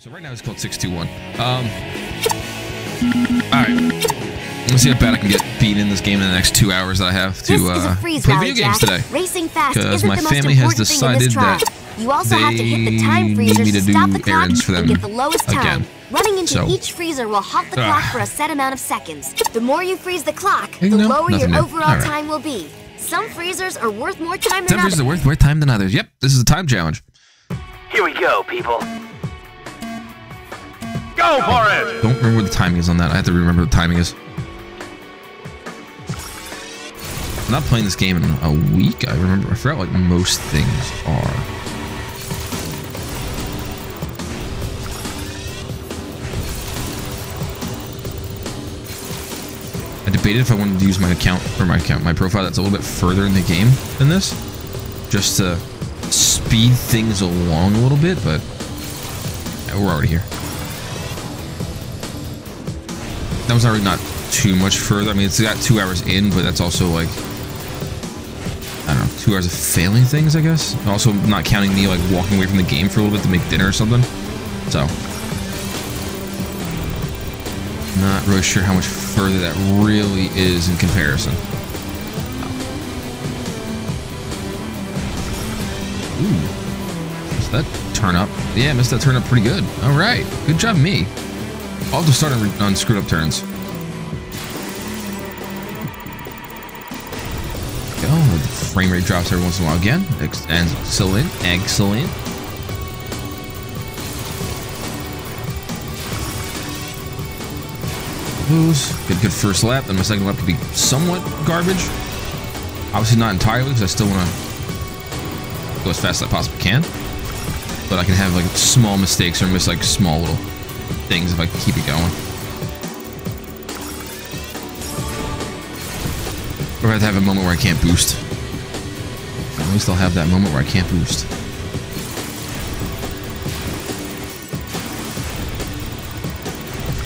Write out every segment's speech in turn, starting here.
So right now it's called 621. Alright. Let's see how bad I can get beaten in this game in the next 2 hours that I have to play video games today. Racing fast because my family has decided that you also have to hit the they time need freezers me to to do stop the clock errands for them and get the lowest time. again. Running into So, each freezer will halt the clock for a set amount of seconds. The more you freeze the clock, Hey, the no, lower your nothing new. overall Alright. time will be. Some freezers are worth more time than Some freezers are worth more time than others. Yep, this is a time challenge. Here we go, people. Go for it! Don't remember what the timing is on that. I have to remember what the timing is. I'm not playing this game in a week. I forgot like most things are. I debated if I wanted to use my my profile that's a little bit further in the game than this, just to speed things along a little bit, but yeah, we're already here. That was already not too much further. I mean, it's got 2 hours in, but that's also like, I don't know, 2 hours of failing things, I guess. Also not counting me like walking away from the game for a little bit to make dinner or something. So, not really sure how much further that really is in comparison. Ooh, missed that turn up. Yeah, missed that turn up pretty good. All right, good job, me. I'll have to start on screwed up turns. Go. The frame rate drops every once in a while again. Excellent. Excellent. Booze. Good first lap. Then my second lap could be somewhat garbage. Obviously not entirely, because I still want to go as fast as I possibly can. But I can have like small mistakes or miss like small little things if I keep it going. Or I have to have a moment where I can't boost. At least I'll have that moment where I can't boost.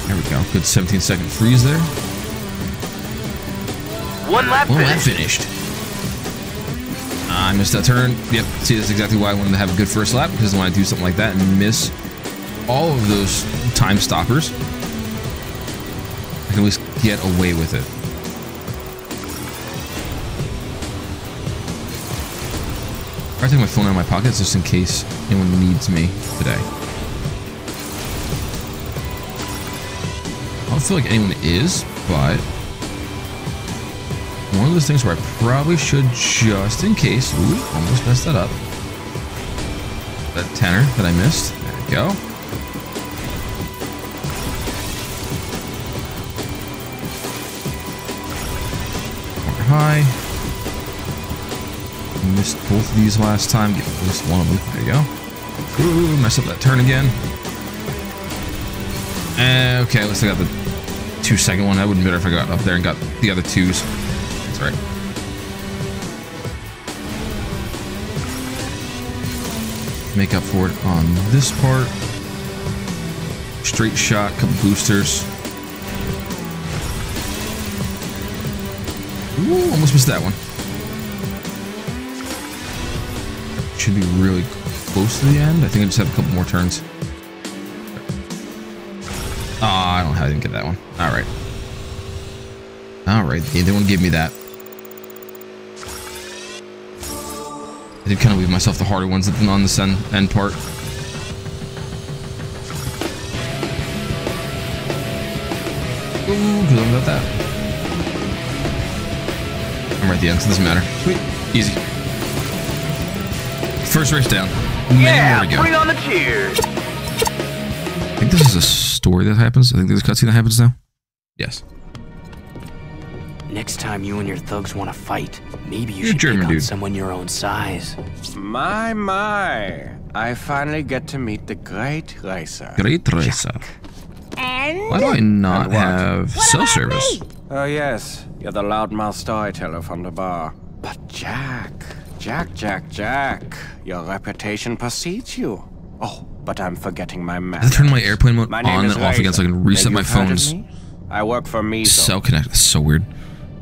There we go. Good 17-second freeze there. One lap finished. I missed that turn. Yep. See, that's exactly why I wanted to have a good first lap, because when I do something like that and miss all of those time stoppers, I can at least get away with it. I take my phone out of my pockets just in case anyone needs me today. I don't feel like anyone is, but one of those things where I probably should, just in case. Ooh, almost messed that up. That tenor that I missed. There we go. High. Missed both of these last time. Get at least one of them. There you go. Ooh, messed up that turn again. Okay, at least I got the 2-second one. That would have been better if I got up there and got the other twos. That's right. Make up for it on this part. Straight shot, couple boosters. Ooh, almost missed that one. Should be really close to the end. I think I just have a couple more turns. I didn't get that one. Alright. Alright, they won't give me that. I did kind of leave myself the harder ones on this end part. Ooh, good about that. I'm right at the end, so it doesn't matter. Sweet. Easy. First race down. Yeah, more to go. bring on the cheers. I think this is a story that happens. I think there's a cutscene that happens now. Yes. Next time you and your thugs want to fight, maybe you You're should German, pick on dude. someone your own size. My. I finally get to meet the great racer. Great racer. And Why do I not And what? have cell service? Oh, yes. You're the loudmouth storyteller from the bar. But Jack, your reputation precedes you. Oh, but I'm forgetting my I map. have to turn my airplane mode My on name and is off again so I can reset Maybe my you've heard of phone's me? I work for me. cell connect. That's so weird.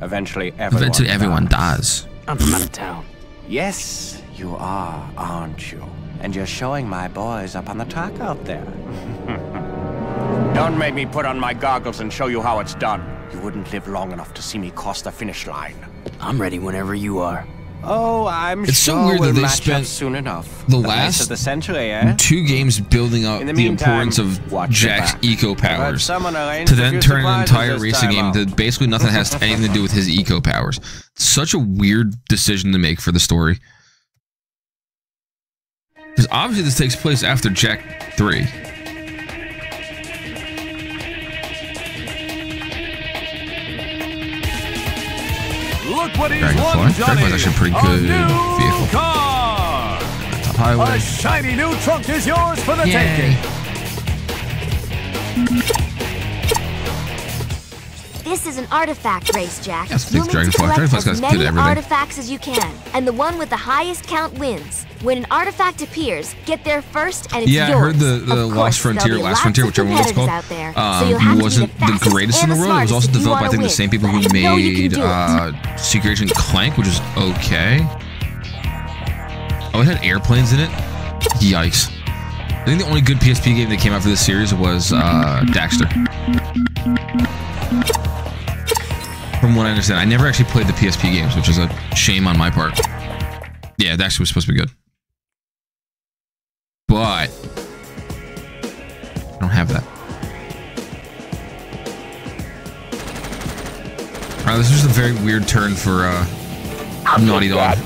Eventually, everyone Eventually, everyone dies. I'm from out of town. Yes, you are, aren't you? and you're showing my boys up on the track out there. Don't make me put on my goggles and show you how it's done. You wouldn't live long enough to see me cross the finish line. I'm ready whenever you are. Oh, I'm It's sure so weird we'll that they match spent up soon enough. the race last of the century, eh? 2 games building up In the the meantime, importance of watch your Jack's back. eco I've had powers someone arrange to a then few turn an surprises entire this racing time game out. that basically nothing has anything to do with his eco powers. Such a weird decision to make for the story. Because obviously this takes place after Jack 3. Look what he's Dragonfly. won, Johnny. Dragonfly's actually a pretty good A new vehicle. car. Top highway. A shiny new trunk is yours for the Yay. taking. This is an artifact race, Jack. Yes, You'll take need to Dragonfly. collect Dragonfly's as got good many everything. artifacts as you can, and the one with the highest count wins. When an artifact appears, get there first, and it's Yeah, yours. I heard the Of course, Lost Frontier, there'll be Last lots Frontier, of whichever one it's called, competitors out there, so you'll have to be wasn't the fastest greatest in and the world. It was smartest also if you developed by, I wanna think, the win. same people But who I know you made can do it. Secret Agent Clank, which is okay. Oh, it had airplanes in it? Yikes. I think the only good PSP game that came out for this series was Daxter. From what I understand, I never actually played the PSP games, which is a shame on my part. Yeah, Daxter was supposed to be good. But I don't have that. Alright, this was a very weird turn for Naughty Dog.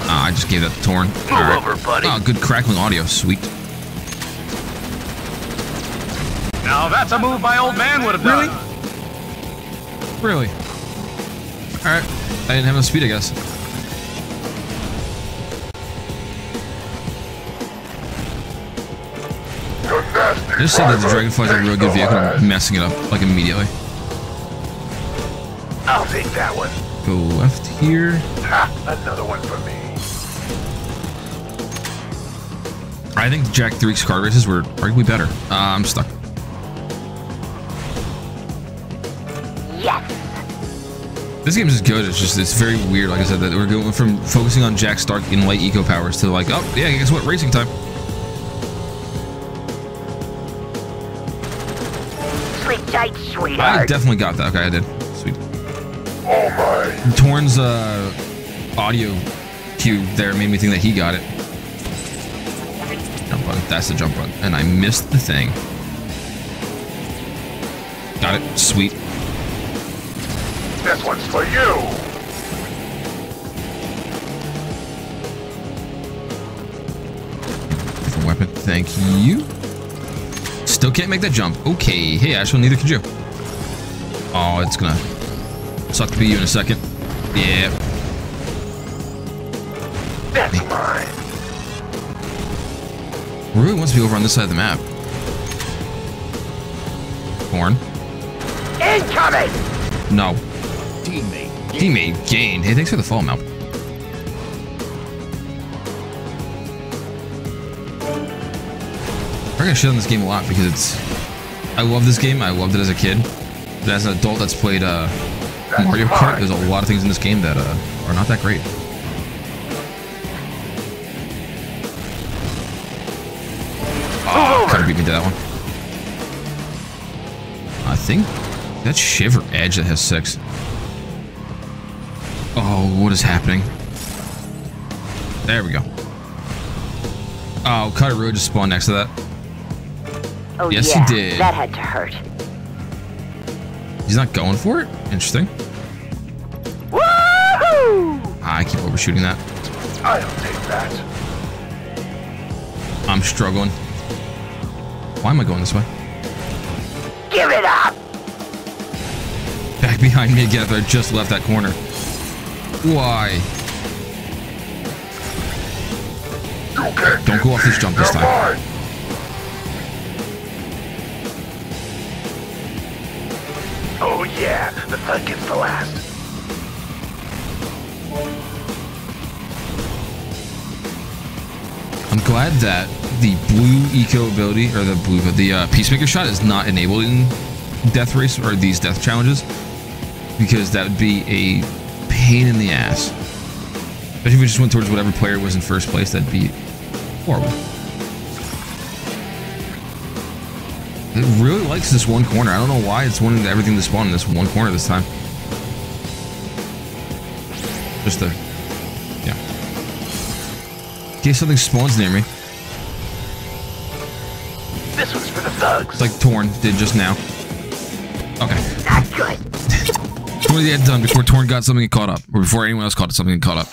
I just gave that to Torn. Alright. over, buddy. Oh, good crackling audio. Sweet. Now that's a move my old man would have done. Really? Alright. I didn't have enough speed, I guess. I just said that the Dragonfly's a real good vehicle. I'm messing it up, like, immediately. I'll take that one. Go left here. Ha, another one for me. I think Jack 3's car races were arguably better. I'm stuck. Yes. This game is good. It's just, it's very weird. Like I said, that we're going from focusing on Jack Stark in light eco powers to like, oh, yeah, guess what? Racing time. Sleep tight, I sweetheart. definitely got that. Okay, I did. Sweet. Oh my. Torn's audio cue there made me think that he got it. Jump button. That's the jump button. And I missed the thing. Got it. Sweet. This one's for you. Different weapon. Thank you. Still can't make that jump. Okay. Hey, Ashwin, neither could you. Oh, it's gonna suck to be you in a second. Yeah. That's mine. Really wants to be over on this side of the map. Horn. Incoming. No. Teammate. Teammate gained. Hey, thanks for the follow, Mel. I'm gonna shit on this game a lot because it's... I love this game. I loved it as a kid. But as an adult that's played Mario Kart, there's a lot of things in this game that are not that great. Oh, kind of beat me to that one. I think that's Shiver Edge that has 6. Oh, what is happening? There we go. Oh, Cutter Road just spawned next to that. Oh, Yes, yeah, he did. that had to hurt. He's not going for it? Interesting. Woohoo! I keep overshooting that. I'll take that. I'm struggling. Why am I going this way? Give it up! Back behind me again after I just left that corner. Why? Don't go off this jump this time. Oh yeah, the thug gets the last. I'm glad that the blue eco ability, or the Peacemaker shot is not enabled in Death Race, or these death challenges, because that would be a pain in the ass. Especially if we just went towards whatever player was in first place, that'd be horrible. It really likes this one corner. I don't know why it's wanting everything to spawn in this one corner this time. Just the... Yeah. In case something spawns near me. This one's for the thugs. It's like Torn did just now. Okay. Not good. What did he had done before Torn got something and caught up? Or before anyone else caught something and caught up?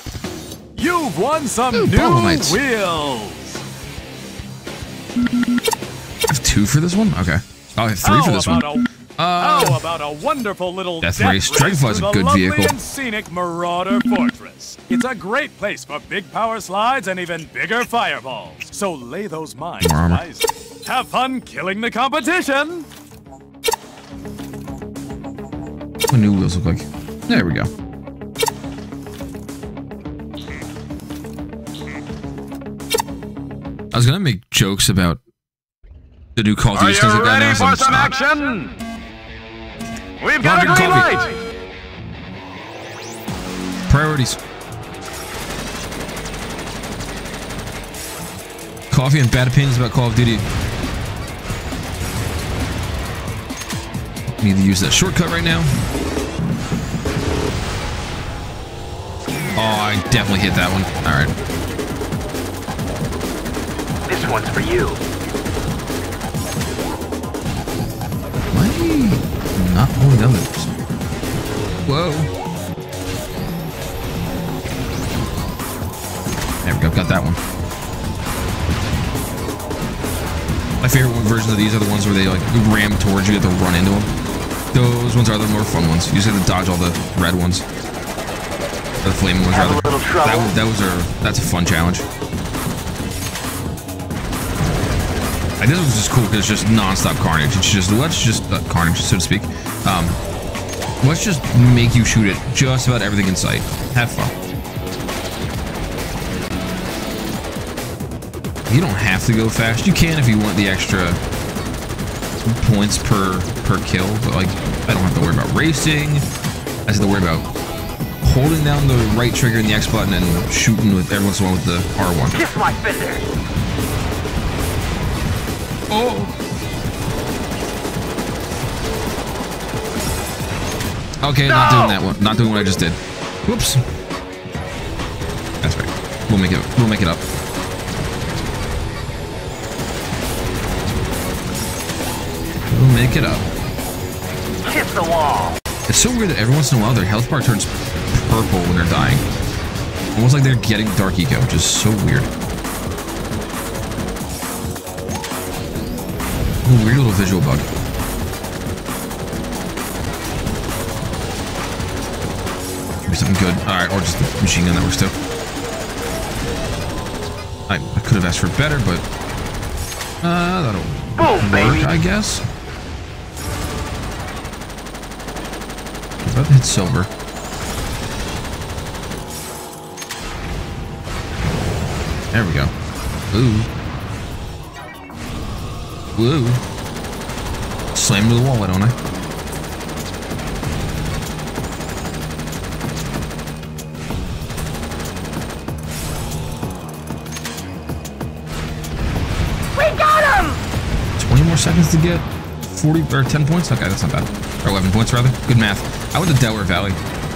You've won some Ooh, new Bubble Knights. wheels. I have 2 for this one? Okay. Oh, I have 3 for this one. How about a wonderful little Death Race. Dragonfly's a through the good lovely vehicle. and scenic Marauder Fortress. It's a great place for big power slides and even bigger fireballs. So lay those mines More armor. wisely. Have fun killing the competition. What new wheels look like? There we go. I was gonna make jokes about the new Call of Duty skins that got announced. for some action? We've got a Drink green coffee. light. Priorities. Coffee and bad opinions about Call of Duty. Need to use that shortcut right now. Oh, I definitely hit that one. All right. This one's for you. Why are you not holding down this? Whoa. There we go. Got that one. My favorite versions of these are the ones where they like ram towards you. You have to run into them. Those ones are the more fun ones. You just have to dodge all the red ones. Or the flaming ones, rather. That's a fun challenge. Like, this one's just cool because it's just non-stop carnage. It's just, carnage, so to speak. Let's just make you shoot at just about everything in sight. Have fun. You don't have to go fast. You can if you want the extra points per kill, but like, I don't have to worry about racing. I just have to worry about holding down the right trigger and the X button and shooting with every once in a while with the R1. Kiss my fender. Oh. Okay, No! not doing that one. Not doing what I just did. Whoops. That's right. We'll make it up. We'll make it up. Kiss the wall. It's so weird that every once in a while their health bar turns purple when they're dying. Almost like they're getting dark eco, which is so weird. A weird little visual bug. Maybe something good. Alright, or just the machine gun that works too. I could have asked for better, but that'll Boom, work, baby. I guess. About to hit silver. There we go. Ooh. Woo. Slam to the wall, why don't I? We got him. 20 more seconds to get 40 or 10 points? Okay, that's not bad. Or 11 points, rather. Good math. I went to Delaware Valley.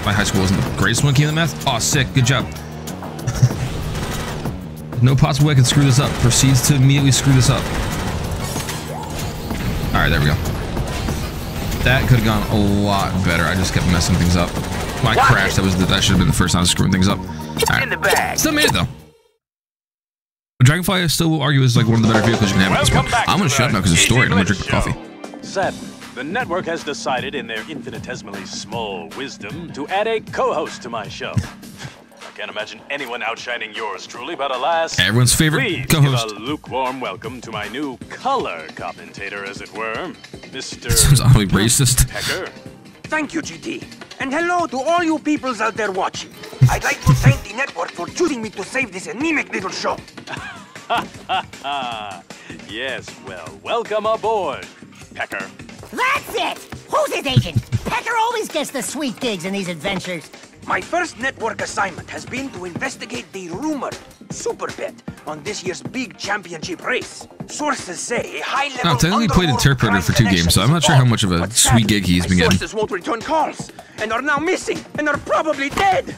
My high school wasn't the greatest when it came to math. Oh, sick. Good job. No possible way I could screw this up. Proceeds to immediately screw this up. Alright, there we go. That could have gone a lot better. I just kept messing things up. When I crashed, that should have been the first time I was screwing things up. In the bag. Still made it, though. But Dragonfly, I still will argue, is like one of the better vehicles you can have at this point. I'm going to shut up now because it's story, and I'm going to drink my coffee. Sadly, the network has decided in their infinitesimally small wisdom to add a co-host to my show. I can't imagine anyone outshining yours truly, but alas... Everyone's favorite please co-host. give a lukewarm welcome to my new color commentator, as it were, Mr. That sounds utterly racist. Pecker. Thank you, GT. And hello to all you peoples out there watching. I'd like to thank the network for choosing me to save this anemic little show. Yes, well, welcome aboard, Pecker. That's it! Who's his agent? Pecker always gets the sweet gigs in these adventures. My first network assignment has been to investigate the rumored super bet on this year's big championship race. Sources say a high-level No, technically played interpreter for 2 games, so I'm not sure how much of a sweet gig he's been getting. Sources won't return calls and are now missing and are probably dead.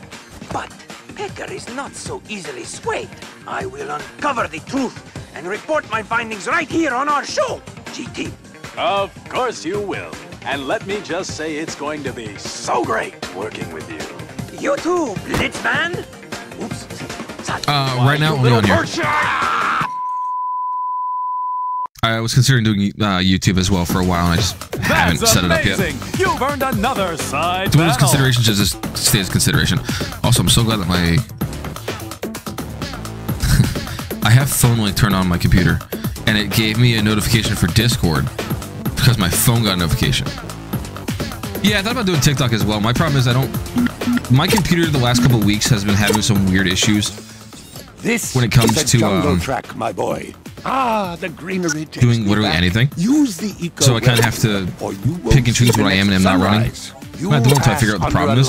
But Pecker is not so easily swayed. I will uncover the truth and report my findings right here on our show, GT. Of course you will. And let me just say it's going to be so great working with you. You too, Blitzman. Oops. Right now, only on here. I was considering doing YouTube as well for a while, and I just haven't set it up yet. You've earned another side It's one of those considerations just stays consideration. Also, I'm so glad that my I have phone link turned on my computer, and it gave me a notification for Discord because my phone got a notification. Yeah, I thought about doing TikTok as well. My problem is my computer the last couple of weeks has been having some weird issues when it comes to track, my boy. The greenery doing literally anything. Use the eco so I kind of have to pick and choose what I am and am not running. I have to try to figure out what the problem is.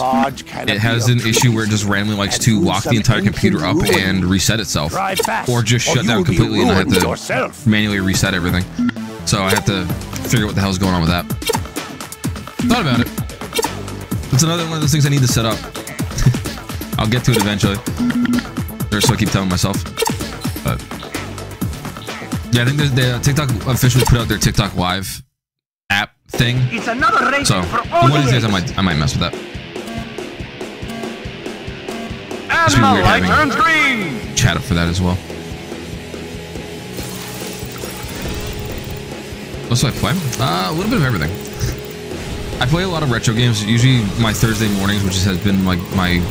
It has an issue where it just randomly likes to lock the entire computer up and reset itself, or just shut down completely, and I have to manually reset everything. So I have to figure out what the hell's going on with that. Thought about it. It's another one of those things I need to set up. I'll get to it eventually. Or so I keep telling myself. But yeah, I think the TikTok officially put out their TikTok Live app thing. It's another race So for all one of these days I might mess with that. It's And the weird light having turns green. chat up for that as well. What do I play? A little bit of everything. I play a lot of retro games. Usually my Thursday mornings, which has been like my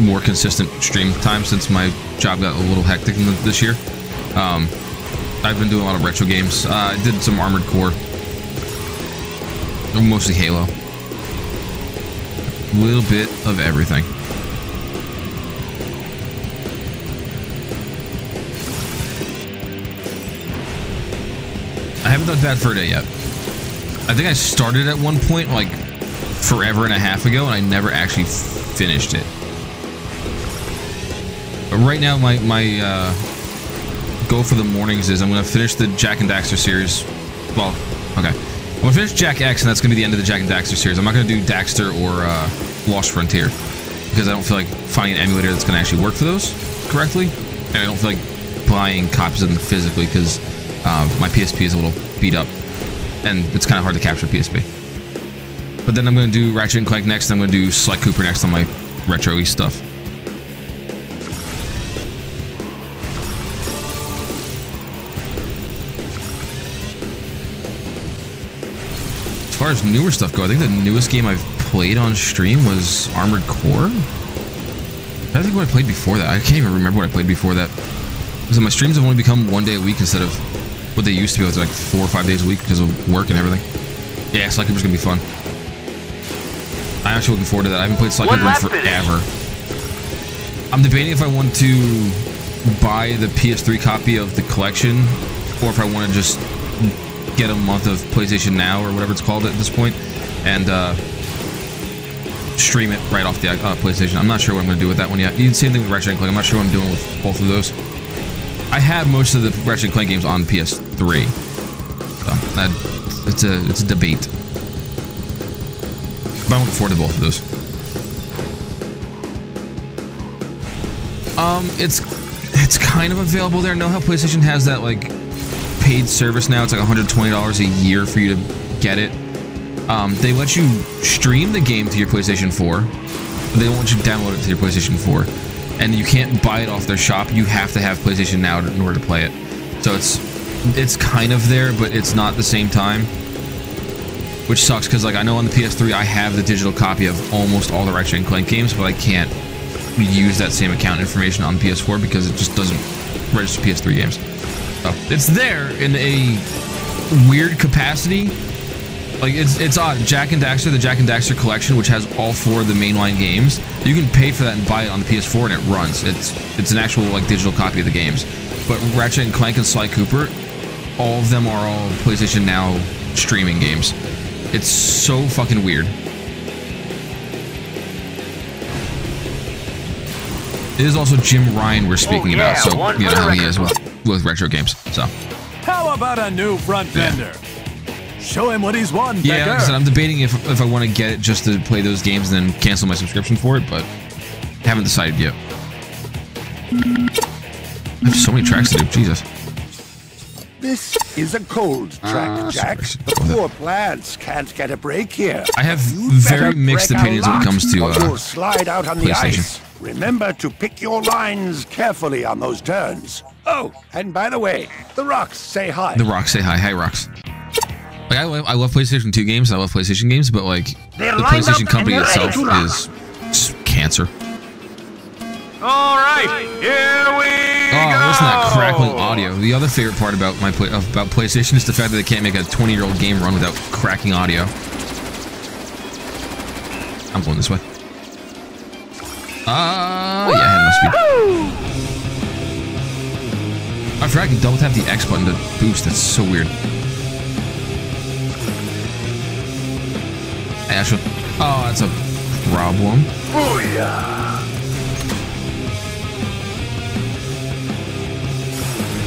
more consistent stream time since my job got a little hectic this year. I've been doing a lot of retro games. I did some Armored Core, mostly Halo. A little bit of everything. I haven't done Bad Fur Day yet. I think I started at one point like forever and a half ago, and I never actually finished it. But right now, my goal for the mornings is I'm going to finish the Jak and Daxter series. Well, okay. I'm going to finish Jak X, and that's going to be the end of the Jak and Daxter series. I'm not going to do Daxter or Lost Frontier because I don't feel like finding an emulator that's going to actually work for those correctly, and I don't feel like buying copies of them physically because my PSP is a little beat up, and it's kind of hard to capture PSP. But then I'm going to do Ratchet and Clank next, and I'm going to do Sly Cooper next on my retro-y stuff. As far as newer stuff go, I think the newest game I've played on stream was Armored Core. I think what I played before that. I can't even remember what I played before that. Because my streams have only become 1 day a week instead of what they used to be. It was like 4 or 5 days a week because of work and everything. Yeah, Sly Cooper's gonna be fun. I'm actually looking forward to that. I haven't played Sly Cooper in forever. I'm debating if I want to buy the PS3 copy of the collection, or if I want to just get a month of PlayStation Now or whatever it's called at this point, and stream it right off the PlayStation. I'm not sure what I'm going to do with that one yet. You can same thing with Ratchet and Clank. I'm not sure what I'm doing with both of those. I have most of the Ratchet and Clank games on PS3, so it's a debate. But I'm looking forward to both of those. It's kind of available there. Know how PlayStation has that like paid service now? It's like $120 a year for you to get it. They let you stream the game to your PlayStation 4, but they don't want you to download it to your PlayStation 4. And you can't buy it off their shop. You have to have PlayStation Now in order to play it. So it's kind of there, but it's not the same time. Which sucks, because like I know on the PS3 I have the digital copy of almost all the Ratchet and Clank games, but I can't use that same account information on PS4 because it just doesn't register PS3 games. So it's there in a weird capacity. Like it's odd. Jak and Daxter, the Jak and Daxter collection, which has all 4 of the mainline games, you can pay for that and buy it on the PS4 and it runs. It's an actual like digital copy of the games. But Ratchet and Clank and Sly Cooper, all of them are all PlayStation Now streaming games. It's so fucking weird. It is also Jim Ryan we're speaking about, so one you know for the how he record. is with retro games. So How about a new front fender? Show him what he's won, yeah, like I Becker. said, I'm debating if I want to get it just to play those games and then cancel my subscription for it, but haven't decided yet. I have so many tracks to do. Jesus. This is a cold track, Jack. The poor plants can't get a break here. I have You'd very better mixed break a opinions when it lot, comes to or you'll slide out on the PlayStation. ice. Remember to pick your lines carefully on those turns. Oh, and by the way, the rocks say hi. The Rocks say hi. Hi, Rocks. Like, I love PlayStation 2 games. I love PlayStation games, but like They're the lined PlayStation up company and ready itself to rock. is just cancer. All right, here we Oh, go. listen to that crackling audio. The other favorite part about about PlayStation is the fact that they can't make a 20-year-old game run without cracking audio. I'm going this way. Yeah, I had no speed. I forgot I can double tap the X button to boost. That's so weird. Ashwin. Oh, that's a problem.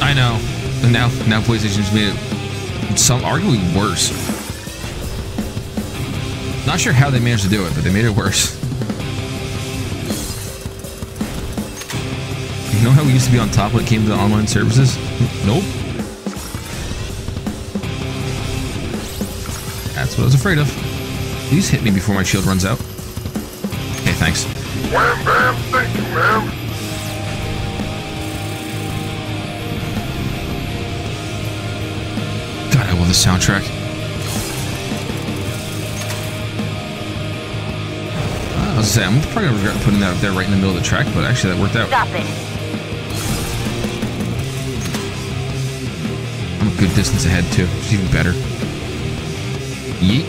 I know. And now PlayStation's made it some arguably worse. Not sure how they managed to do it, but they made it worse. You know how we used to be on top when it came to the online services? Nope. That's what I was afraid of. Please hit me before my shield runs out. Okay, thanks. Wham, bam, thank you, ma'am. God, I love the soundtrack. I was gonna say, I'm probably gonna regret putting that up there right in the middle of the track, but actually that worked out. Stop it. I'm a good distance ahead too, which is even better. Yeet.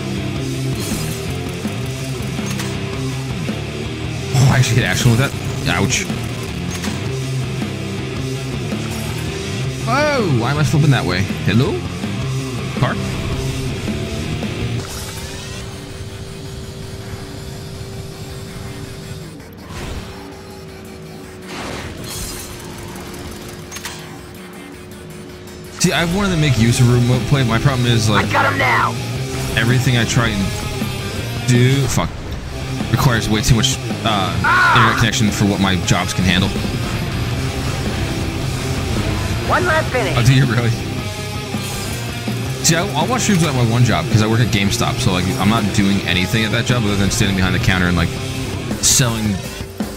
Oh, I actually hit action with that. Ouch. Oh, why am I flipping that way? Hello? Car? See, I've wanted to make use of remote play. My problem is, like, Got him now. everything I try and do, requires way too much internet connection for what my jobs can handle. One last finish. Oh, do you really? See, I'll watch streams at my one job because I work at GameStop, so like I'm not doing anything at that job other than standing behind the counter and like selling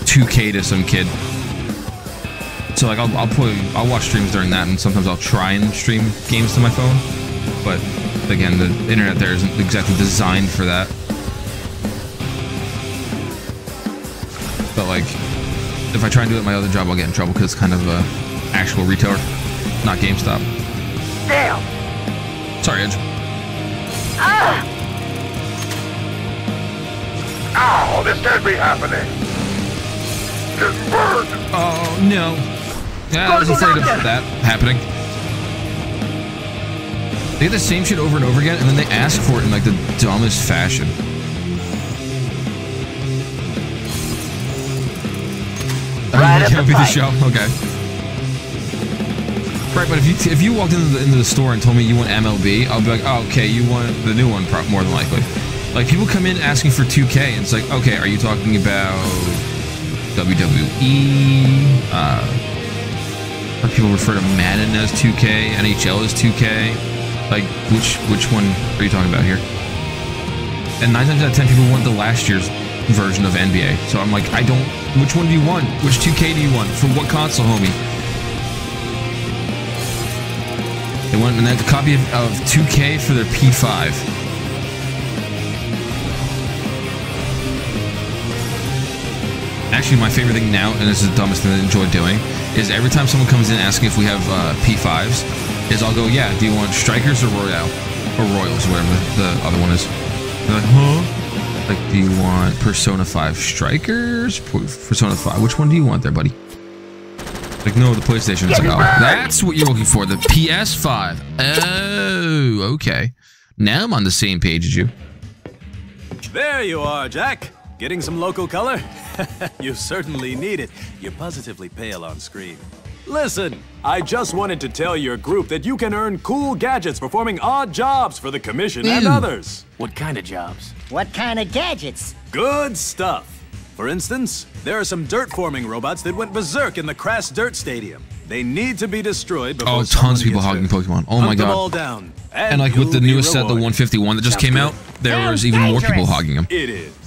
2K to some kid. So like I'll watch streams during that, and sometimes I'll try and stream games to my phone. But again, the internet there isn't exactly designed for that. But like, if I try and do it at my other job, I'll get in trouble because it's kind of a actual retailer, not GameStop. Damn. Sorry, Edge. Ow, this can't be happening. Just burned. Oh, no. Yeah, I was afraid of that happening. They get the same shit over and over again, and then they ask for it in, like, the dumbest fashion. Right Can't up be the the pipe. show? Okay. Right, but if you walked into the store and told me you want MLB, I'll be like, oh, okay, you want the new one, more than likely. Like, people come in asking for 2K, and it's like, okay, are you talking about WWE? People refer to Madden as 2K, NHL as 2K. Like, which one are you talking about here? And 9 times out of 10, people want the last year's version of NBA. So I'm like, which one do you want? Which 2K do you want? For what console, homie? They want a copy of 2K for their P5. Actually, my favorite thing now, and this is the dumbest thing I enjoy doing, is every time someone comes in asking if we have P5s, is I'll go, yeah, do you want Strikers or Royale? Or Royals, whatever the other one is. They're like, huh? Like, do you want Persona 5 Strikers? Persona 5, which one do you want there, buddy? Like, no, the PlayStation. It's like, oh, that's what you're looking for, the PS5. Oh, okay. Now I'm on the same page as you. There you are, Jack. Getting some local color? You certainly need it. You're positively pale on screen. Listen, I just wanted to tell your group that you can earn cool gadgets performing odd jobs for the Commission and others. What kind of jobs? What kind of gadgets? Good stuff. For instance, there are some dirt-forming robots that went berserk in the Crass Dirt Stadium. They need to be destroyed before tons of people hogging Pokemon. Oh my god. All down, and like with the newest set, the 151 that just came out, there was even more people hogging them. It is.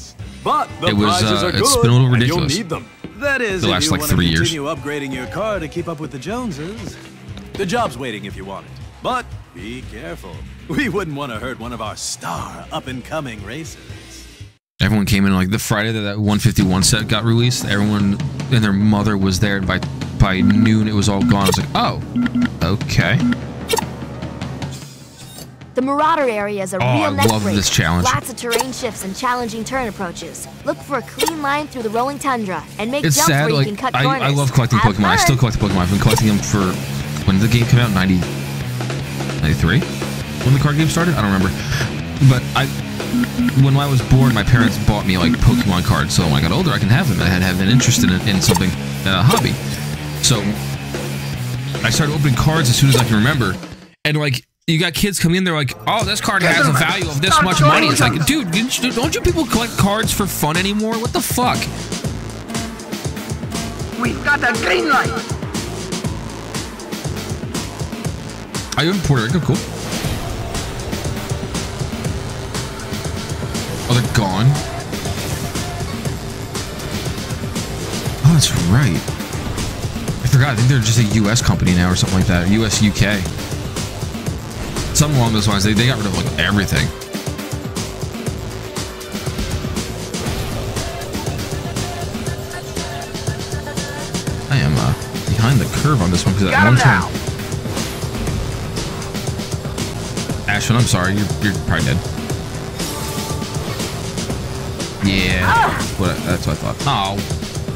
But the it was, prizes are good, it's been a little and ridiculous. you'll need them. That is, the last if you like 3 years. Continue upgrading your car to keep up with the Joneses. The job's waiting if you want it. But be careful. We wouldn't want to hurt one of our star up-and-coming racers. Everyone came in like the Friday that that 151 set got released. Everyone and their mother was there, and by noon it was all gone. I was like, oh, okay. The Marauder area is a real I neck love breaker. this challenge. Lots of terrain shifts and challenging turn approaches. Look for a clean line through the rolling tundra and make It's jumps sad. where Like you can cut corners. I love collecting Have Pokemon. I fun. still collect Pokemon. I've been collecting them for when did the game came out? 93. When the card game started, I don't remember. But when I was born, my parents bought me like Pokemon cards. So when I got older, I can have them. I had to have an interest in something, a hobby. So I started opening cards as soon as I can remember, and like. You got kids coming in, they're like, oh, this card has a value of this much money. It's like, dude, don't you people collect cards for fun anymore? What the fuck? We've got a green light. Are you in Puerto Rico? Cool. Oh, they're gone? Oh, that's right. I forgot. I think they're just a U.S. company now or something like that. U.S. UK. Something along those lines. They got rid of like everything. I am behind the curve on this one because that one turn. Ashwin, I'm sorry. You're probably dead. Yeah. That's what I thought. Oh.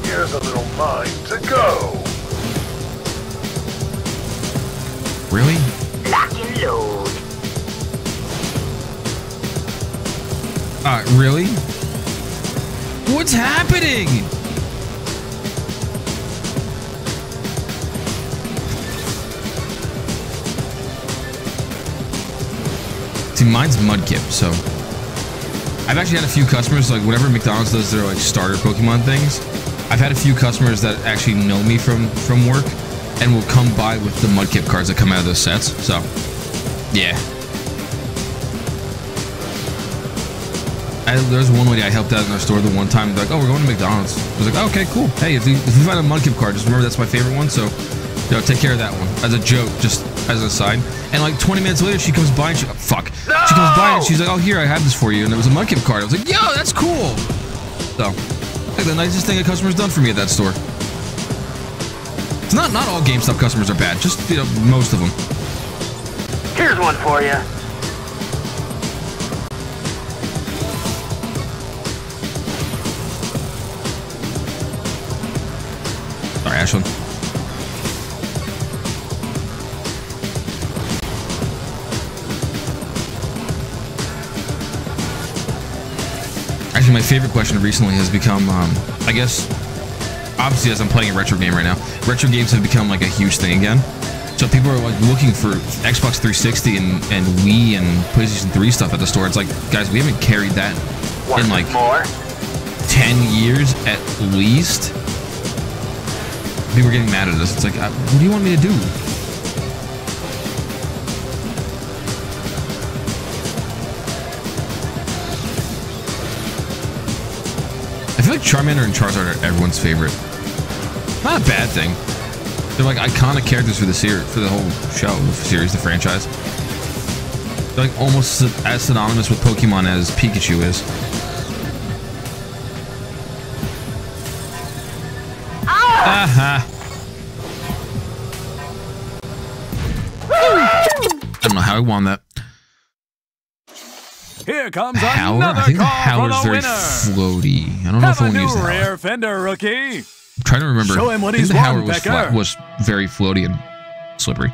Here's a little mine to go. Really? Lock and load. Really? What's happening? See, mine's Mudkip, so I've actually had a few customers, like whenever McDonald's does their like starter Pokemon things, I've had a few customers that actually know me from work and will come by with the Mudkip cards that come out of those sets. So, yeah. There's one lady I helped out in our store the one time. Like, oh, we're going to McDonald's. I was like, oh, okay, cool. Hey, if you find a Mudkip card, just remember that's my favorite one. So, take care of that one as a joke, just as an aside. And like 20 minutes later, she comes by and she comes by and she's like, oh, here, I have this for you. And it was a Mudkip card. I was like, yo, that's cool. So, like the nicest thing a customer's done for me at that store. It's not all GameStop customers are bad. Just most of them. Here's one for you. Sorry, Ashlyn. Actually, my favorite question recently has become, I guess, obviously as I'm playing a retro game right now, retro games have become like a huge thing again. So people are like looking for Xbox 360 and Wii and PlayStation 3 stuff at the store. It's like, guys, we haven't carried that in like 10 years at least. People are getting mad at us. It's like, what do you want me to do? I feel like Charmander and Charizard are everyone's favorite. Not a bad thing. They're like iconic characters for the series, for the whole show, the series, the franchise. They're like almost as synonymous with Pokemon as Pikachu is. Aha! I don't know how I won that. Here comes Howler? another I think the call for Howler's the very winner. floaty. I don't know if I want to use the Have a new Howler. rear fender, rookie. I'm trying to remember. Show him what I think he's the Howler won, was Pecker. flat, was very floaty and slippery.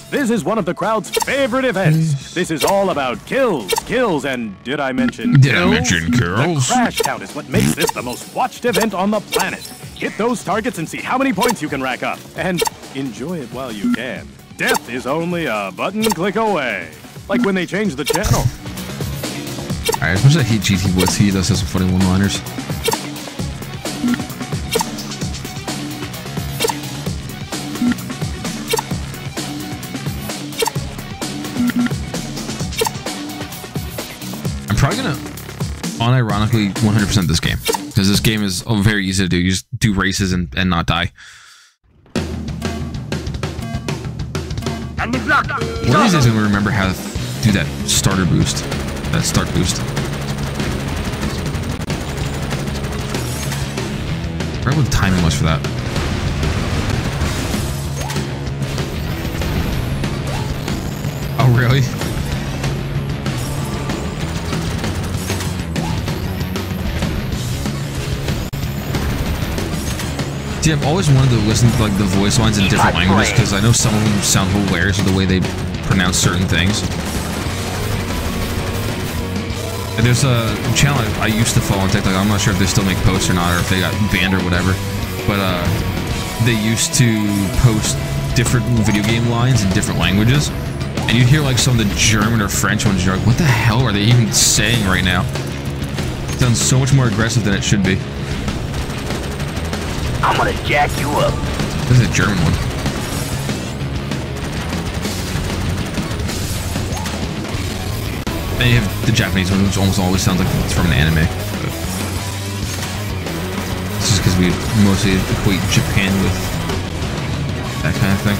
This This is one of the crowd's favorite events. This is all about kills, and did I mention kills? The crash count is what makes this the most watched event on the planet. Hit those targets and see how many points you can rack up. And enjoy it while you can. Death is only a button click away. Like when they changed the channel. Alright, as much as I hate GT Blitz, he does have some funny one-liners. I'm probably gonna unironically 100% this game. Because this game is very easy to do. You just do races and not die. One of these days I'm gonna remember how to do that starter boost. That start boost. I forgot what the timing was for that. Oh, really? See, I've always wanted to listen to like the voice lines in different languages because I know some of them sound hilarious with the way they pronounce certain things. And there's a channel I used to follow on TikTok. I'm not sure if they still make posts or not, or if they got banned or whatever. But they used to post different video game lines in different languages, and you'd hear like some of the German or French ones. You're like, what the hell are they even saying right now? It sounds so much more aggressive than it should be. I'm gonna jack you up. This is a German one. And you have the Japanese one, which almost always sounds like it's from an anime. But it's just because we mostly equate Japan with that kind of thing.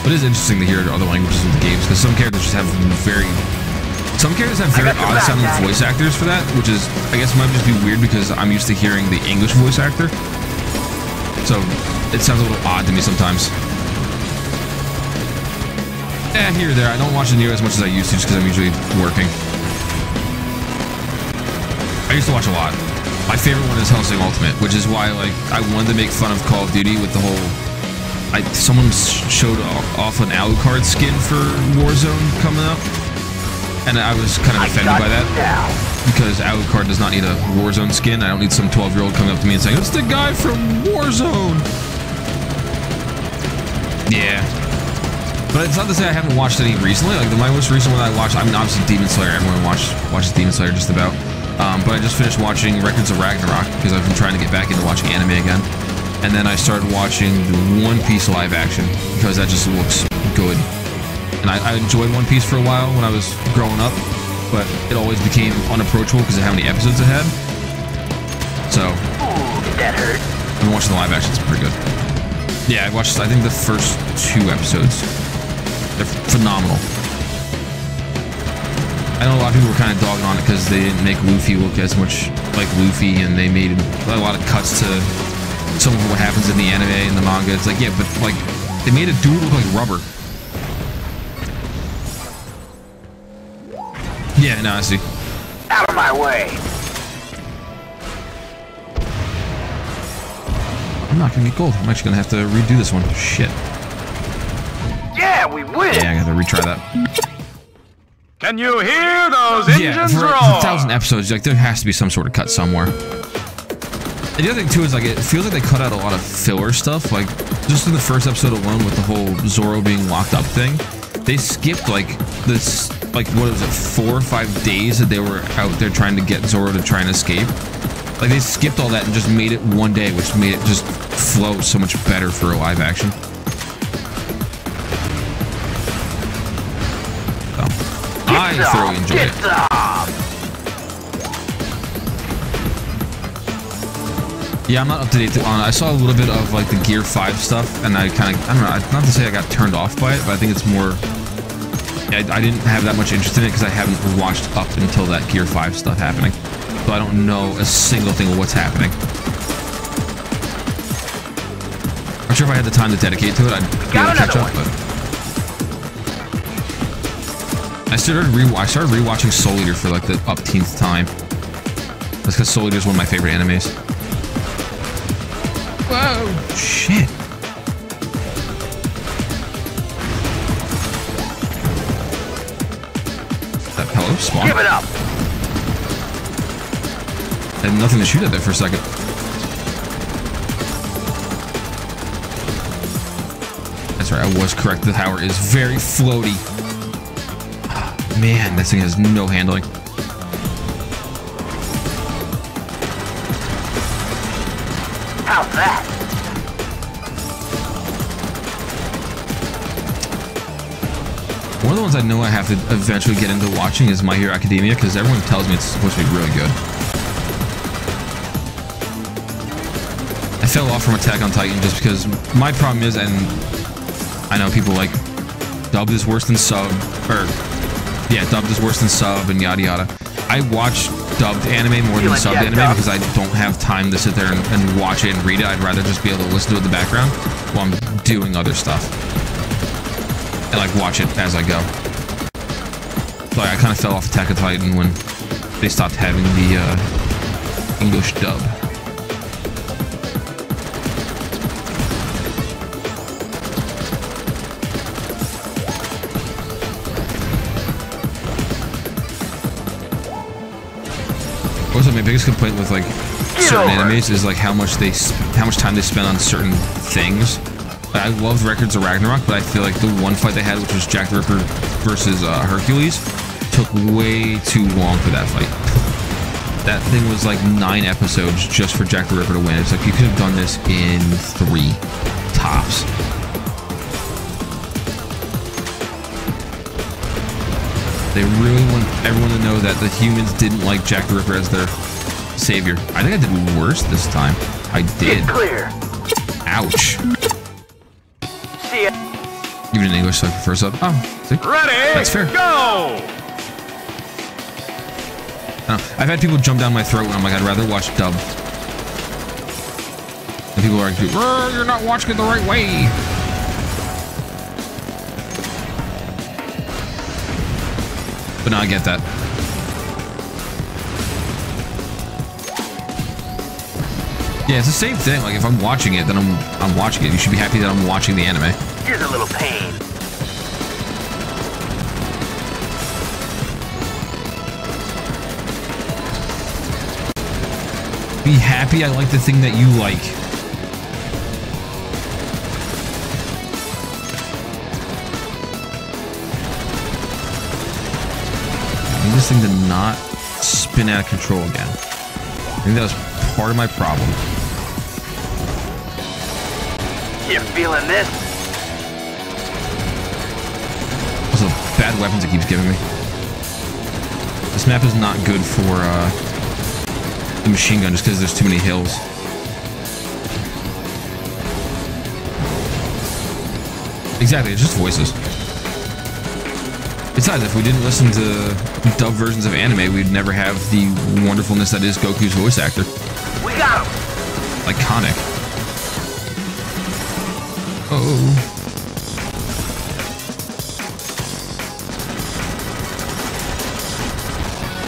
But it is interesting to hear other languages in the games, because some characters just have very odd sounding voice actors for that, which is, I guess, might just be weird because I'm used to hearing the English voice actor. So it sounds a little odd to me sometimes. Here or there. I don't watch it near as much as I used to just because I'm usually working. I used to watch a lot. My favorite one is Hellsing Ultimate, which is why like I wanted to make fun of Call of Duty with the whole... someone showed off an Alucard skin for Warzone coming up. And I was kind of offended by that. Because Alucard does not need a Warzone skin. I don't need some 12-year-old coming up to me and saying, it's the guy from Warzone! Yeah. But it's not to say I haven't watched any recently. Like, my most recent one I watched, I mean, obviously Demon Slayer. Everyone watches Demon Slayer just about. But I just finished watching Records of Ragnarok because I've been trying to get back into watching anime again. And then I started watching the One Piece live action because that just looks good. And I enjoyed One Piece for a while when I was growing up, but it always became unapproachable because of how many episodes it had. So, that hurt. I've been watching the live action. It's pretty good. Yeah, I watched, I think, the first 2 episodes. They're phenomenal. I know a lot of people were kind of dogging on it because they didn't make Luffy look as much like Luffy, and they made a lot of cuts to some of what happens in the anime and the manga. It's like, yeah, but like, they made a dude look like rubber. Yeah, no, I see. Out of my way. I'm not gonna get gold. I'm actually gonna have to redo this one. Shit. Yeah, we win. Yeah, I gotta retry that. Can you hear those engines for roar? 1,000 episodes, like there has to be some sort of cut somewhere. And the other thing too is like it feels like they cut out a lot of filler stuff. Like just in the first episode alone, with the whole Zoro being locked up thing, they skipped like this, like what was it, 4 or 5 days that they were out there trying to get Zoro to try and escape. Like they skipped all that and just made it one day, which made it just flow so much better for a live action. So, I thoroughly enjoyed it. Yeah, I'm not up to date on it. I saw a little bit of like the Gear 5 stuff, and I kind of, I don't know, not to say I got turned off by it, but I think it's more, I didn't have that much interest in it because I haven't watched up until that Gear 5 stuff happening. So I don't know a single thing of what's happening. I'm sure if I had the time to dedicate to it, I'd be able to catch up, but... I started rewatching Soul Eater for like the upteenth time. That's because Soul Eater is one of my favorite animes. Whoa, shit. That pillow spawn. Give it up. I had nothing to shoot at there for a second. That's right, I was correct. The tower is very floaty. Oh, man, this thing has no handling. How's that? One of the ones I know I have to eventually get into watching is My Hero Academia, because everyone tells me it's supposed to be really good. I fell off from Attack on Titan just because my problem is, and I know people like dubbed is worse than sub, or yeah, dubbed is worse than sub and yada yada. I watch dubbed anime more than subbed anime because I don't have time to sit there and watch it and read it. I'd rather just be able to listen to it in the background while I'm doing other stuff. And like watch it as I go. So I kind of fell off Attack on Titan when they stopped having the English dub. Also, my biggest complaint with like certain animes is like how much time they spend on certain things. Like, I loved Records of Ragnarok, but I feel like the one fight they had, which was Jack the Ripper versus Hercules, took way too long for that fight. That thing was like 9 episodes just for Jack the Ripper to win. It's like you could have done this in 3 tops. They really want everyone to know that the humans didn't like Jack the Ripper as their savior. I think I did worse this time. I did. Clear. Ouch. See ya. Even in English, so I prefer sub. Oh, see? Ready? That's fair. Go! I've had people jump down my throat when I'm like, I'd rather watch dub. And people are like, you're not watching it the right way. But no, I get that. Yeah, it's the same thing. Like if I'm watching it, then I'm watching it. You should be happy that I'm watching the anime. Here's a little pain. Be happy I like the thing that you like. I need this thing to not spin out of control again. I think that was part of my problem. You feeling this? Also, bad weapons it keeps giving me. This map is not good for the machine gun just because there's too many hills. Exactly, it's just voices. Besides, if we didn't listen to dub versions of anime, we'd never have the wonderfulness that is Goku's voice actor. We got him. Iconic. Uh-oh.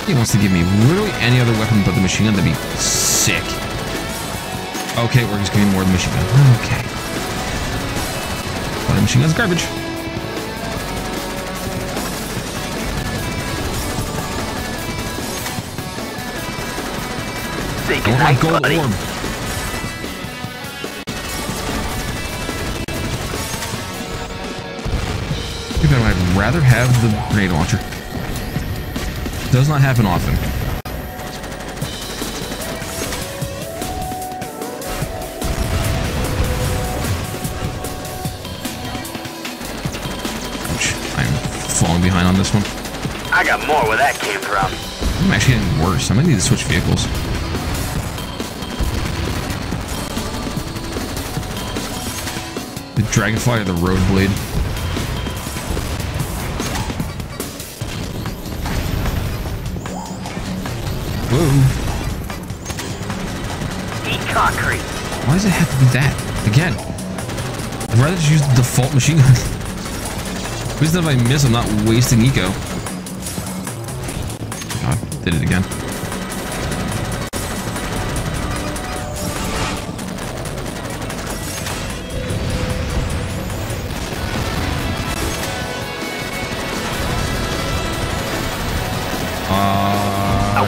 He wants to give me literally any other weapon but the machine gun. That'd be sick. Okay, we're just giving more of the machine gun. Okay. But the machine gun's garbage. I want my gold orb. I'd rather have the grenade launcher. Does not happen often. Ouch. I'm falling behind on this one. I got more where that came from. I'm actually getting worse. I might need to switch vehicles. The Dragonfly or the Road Blade? Whoa. Eat concrete. Why does it have to be that? Again. I'd rather just use the default machine gun. At least if I miss, I'm not wasting eco. God, did it again. I 1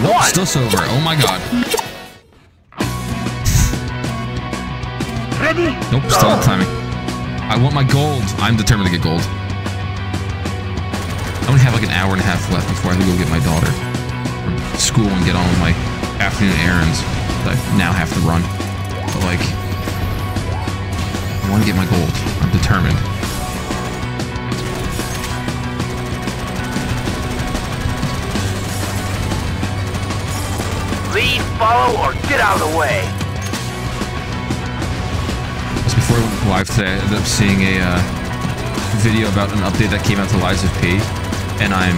Nope, still silver. Oh my god. Ready? Nope, still not timing. I want my gold. I'm determined to get gold. I only have like an hour and a half left before I have to go get my daughter from school and get on with my afternoon errands that I now have to run. But like, I want to get my gold. I'm determined. Lead, follow, or get out of the way. Just before I went live today, I ended up seeing a video about an update that came out to Lies of P, and I'm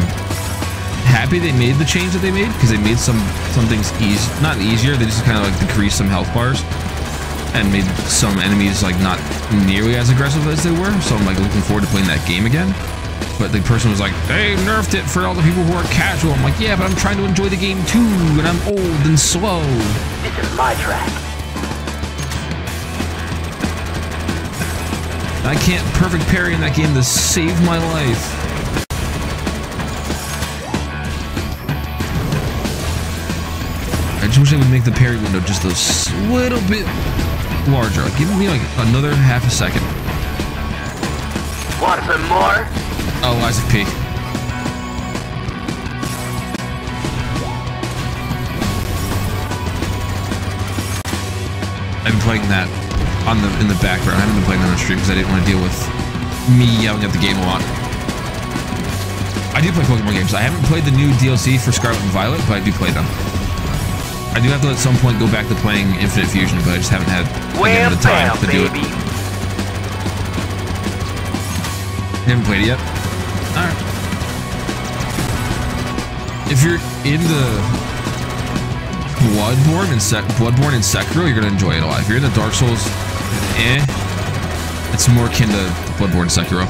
happy they made the change that they made, because they made some things not easier, they just kind of like decreased some health bars and made some enemies like not nearly as aggressive as they were. So I'm like looking forward to playing that game again. But the person was like, they nerfed it for all the people who are casual. I'm like, yeah, but I'm trying to enjoy the game too, and I'm old and slow. This is my track. I can't perfect parry in that game to save my life. I just wish I would make the parry window just a little bit larger. Like, give me like another half a second. Want some more? Oh, Lies of P. I've been playing that in the background. I haven't been playing that on stream because I didn't want to deal with me yelling at the game a lot. I do play Pokemon games. I haven't played the new DLC for Scarlet and Violet, but I do play them. I do have to at some point go back to playing Infinite Fusion, but I just haven't had the time to do it. You haven't played it yet? Alright. If you're into Bloodborne and Sekiro, you're gonna enjoy it a lot. If you're into Dark Souls, it's more akin to Bloodborne and Sekiro.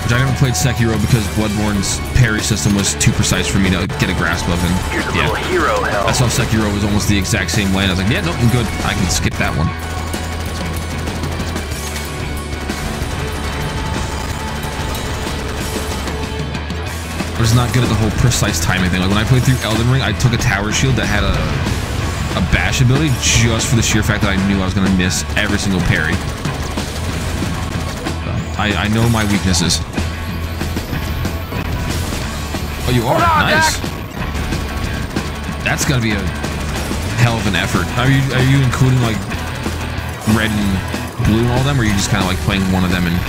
Which I never played Sekiro because Bloodborne's parry system was too precise for me to get a grasp of, and yeah, hero hell. I saw Sekiro was almost the exact same way, and I was like, yeah, no, I'm good. I can skip that one. I was not good at the whole precise timing thing. Like when I played through Elden Ring, I took a tower shield that had a bash ability just for the sheer fact that I knew I was going to miss every single parry. So, I know my weaknesses. Oh, you are? Nice. That's got to be a hell of an effort. Are you including like red and blue and all of them, or are you just kind of like playing one of them and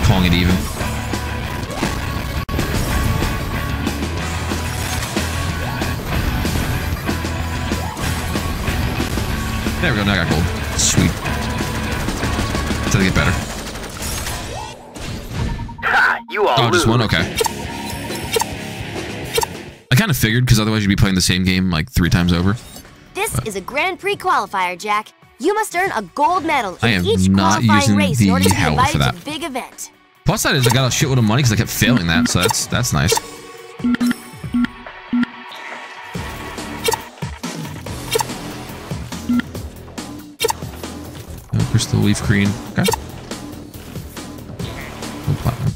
calling it even? There we go, now I got gold. Sweet. Until they get better. Ha! You all just one? Okay. I kind of figured, because otherwise you'd be playing the same game like 3 times over. This is a Grand Prix qualifier, Jack. You must earn a gold medal in each not qualifying race in order to be Howler invited for that. to the big event. Plus that is, I got a shitload of money because I kept failing that, so that's nice. Crystal leaf green. Okay. No platinum.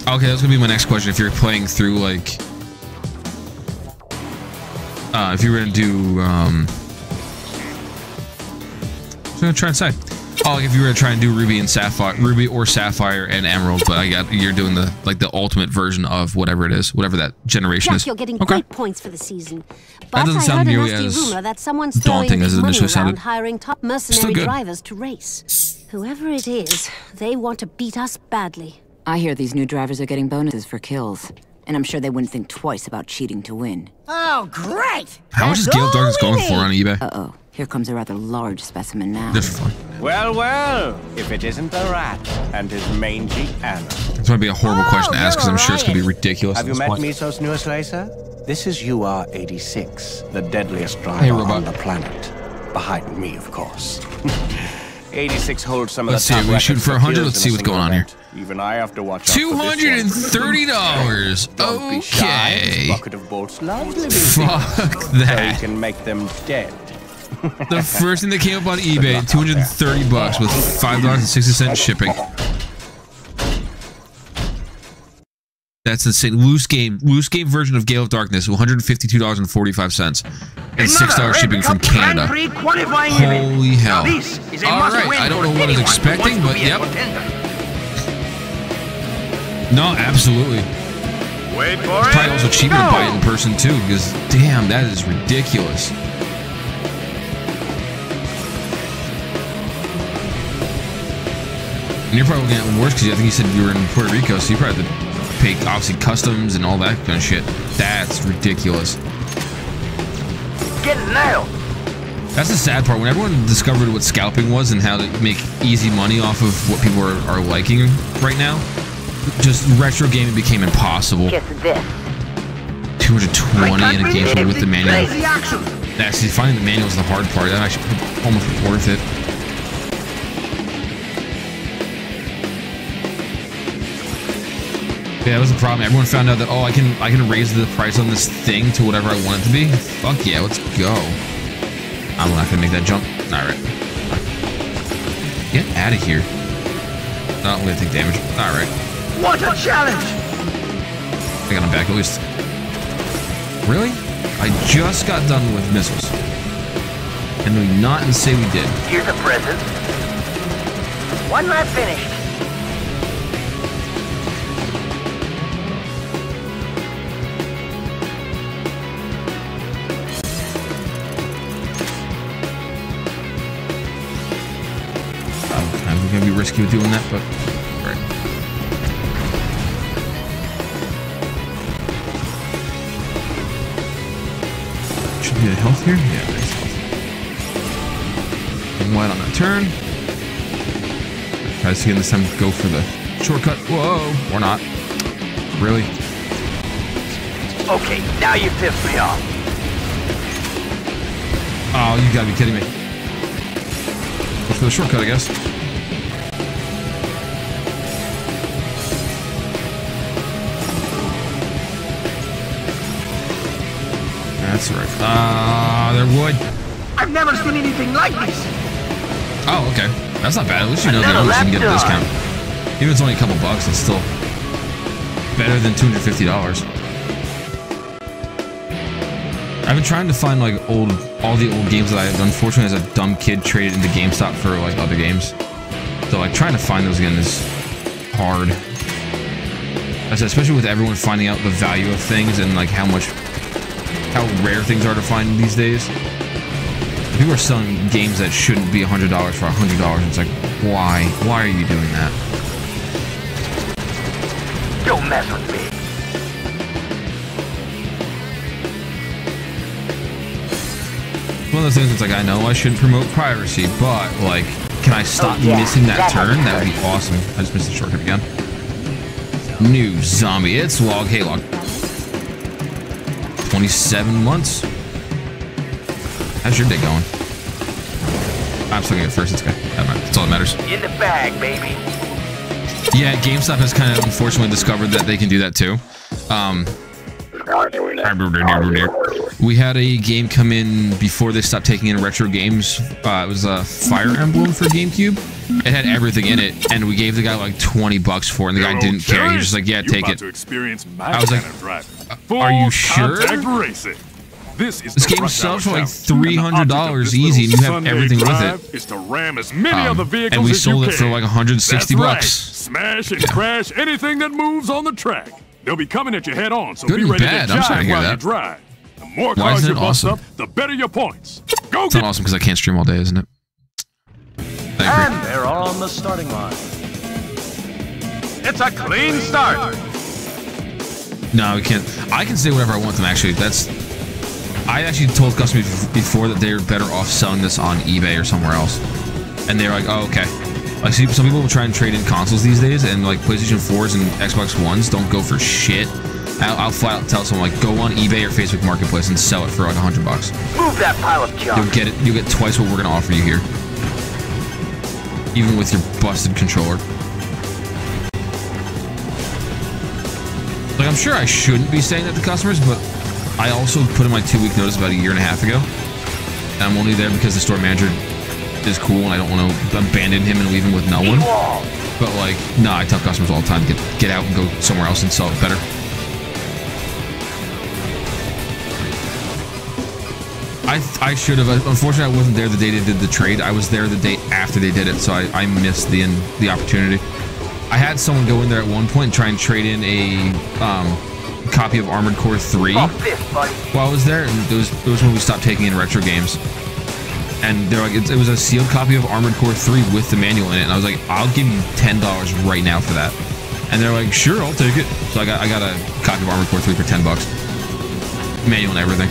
Okay, that's gonna be my next question. If you're playing through like, if you were gonna do, what was I gonna try and say? Oh, like if you were to try and do Ruby or Sapphire and Emerald, but you're doing the ultimate version of whatever it is, whatever that generation is. You're getting great points for the season. But That doesn't sound nearly as rumor that someone's daunting as it money initially sounded. around hiring top mercenary drivers to race. Whoever it is, they want to beat us badly. I hear these new drivers are getting bonuses for kills, and I'm sure they wouldn't think twice about cheating to win. Oh, great! How much is Gale Darkness going for on eBay? Uh-oh. Here comes a rather large specimen now. Just for fun. Well, well, if it isn't the rat and his mangy Anna. This might be a horrible question to ask because I'm sure it's going to be ridiculous. Have you met Miso's newest racer? This is UR-86, the deadliest driver on the planet. Behind me, of course. 86 holds some of the top Let's see, we're shooting for 100. Let's see what's going on here. Even I have to watch $230. Okay. Bucket of bolts loudly. Fuck that. So you can make them dead. The first thing that came up on eBay, $230 with $5.60 shipping. That's insane. Loose game version of Gale of Darkness, $152.45, and $6 shipping from Canada. Holy hell! All right, I don't know what I was expecting, but yep. No, absolutely. Wait for it's probably also cheaper to buy it in person too, because damn, that is ridiculous. And you're probably looking at worse because I think you said you were in Puerto Rico, so you probably have to pay obviously customs and all that kind of shit. That's ridiculous. Get nailed. That's the sad part. When everyone discovered what scalping was and how to make easy money off of what people are liking right now, just retro gaming became impossible. Guess this. 220 in a game with the manual. Actually, finding the manual is the hard part. That actually almost worth it. Yeah, that was the problem. Everyone found out that, oh, I can raise the price on this thing to whatever I want it to be. Fuck yeah, let's go. I'm not gonna make that jump. Alright. Get out of here. No, I'm gonna take damage. Alright. What a challenge! I got him back at least. Really? I just got done with missiles. And we not and say we did. Here's a present. One lap finished. I'm gonna be risky with doing that, but right. Should be a health here? Yeah, nice health. And wide on that turn. Try to see this time go for the shortcut. Whoa, or not. Really? Okay, now you pissed me off. Oh, you gotta be kidding me. Go for the shortcut, I guess. That's right. There would. I've never seen anything like this. Oh, okay. That's not bad. At least you know that you can get a discount. Even if it's only a couple bucks, it's still better than $250. I've been trying to find like all the old games that I unfortunately as a dumb kid traded into GameStop for like other games. So like trying to find those again is hard. I said, especially with everyone finding out the value of things and like how rare things are to find these days. People are selling games that shouldn't be $100 for $100. It's like, why? Why are you doing that? Don't mess with me. One of those things. It's like I know I shouldn't promote piracy, but like, can I stop missing that turn? That would be awesome. I just missed the shortcut again. New zombie. It's Log. Hey, Log. 27 months. How's your day going? I'm still gonna get first. It's okay. That's all that matters. In the bag, baby. Yeah, GameStop has kind of unfortunately discovered that they can do that too. We had a game come in before they stopped taking in retro games. It was a Fire Emblem for GameCube. It had everything in it, and we gave the guy like $20 for it, and the guy didn't care. He was just like, "Yeah, take it." I was like, "Are you sure?" This game sells for like $300 easy, and you have everything with it. Is to ram as many of the vehicles and we sold it for like $160 bucks. Smash and crash anything that moves on the track. They'll be coming at you head on, so Good be and ready bad. to I'm sorry to jive hear while that. you drive. The more Why cars isn't you it bust awesome? up, the better your points. Go It's not awesome because I can't stream all day, isn't it? And they're on the starting line. It's a clean start. No, we can't. I can say whatever I want them, actually. I actually told customers before that they're better off selling this on eBay or somewhere else. And they're like, oh, okay. Like, see, some people will try and trade in consoles these days, and like PlayStation 4s and Xbox Ones don't go for shit. I'll flat out tell someone, like, go on eBay or Facebook Marketplace and sell it for like $100. Move that pile of junk. You'll get twice what we're gonna offer you here. Even with your busted controller. Like, I'm sure I shouldn't be saying that to customers, but I also put in my 2-week notice about a year and a half ago. And I'm only there because the store manager is cool and I don't want to abandon him and leave him with no one. But like, no, I tell customers all the time to get out and go somewhere else and sell it better. I should have. Unfortunately, I wasn't there the day they did the trade. I was there the day after they did it, so I missed the opportunity. I had someone go in there at one point and try and trade in a copy of Armored Core 3 while I was there, and it was when we stopped taking in retro games. And they're like, it was a sealed copy of Armored Core 3 with the manual in it, and I was like, I'll give you $10 right now for that. And they're like, sure, I'll take it. So I got a copy of Armored Core 3 for $10, manual and everything.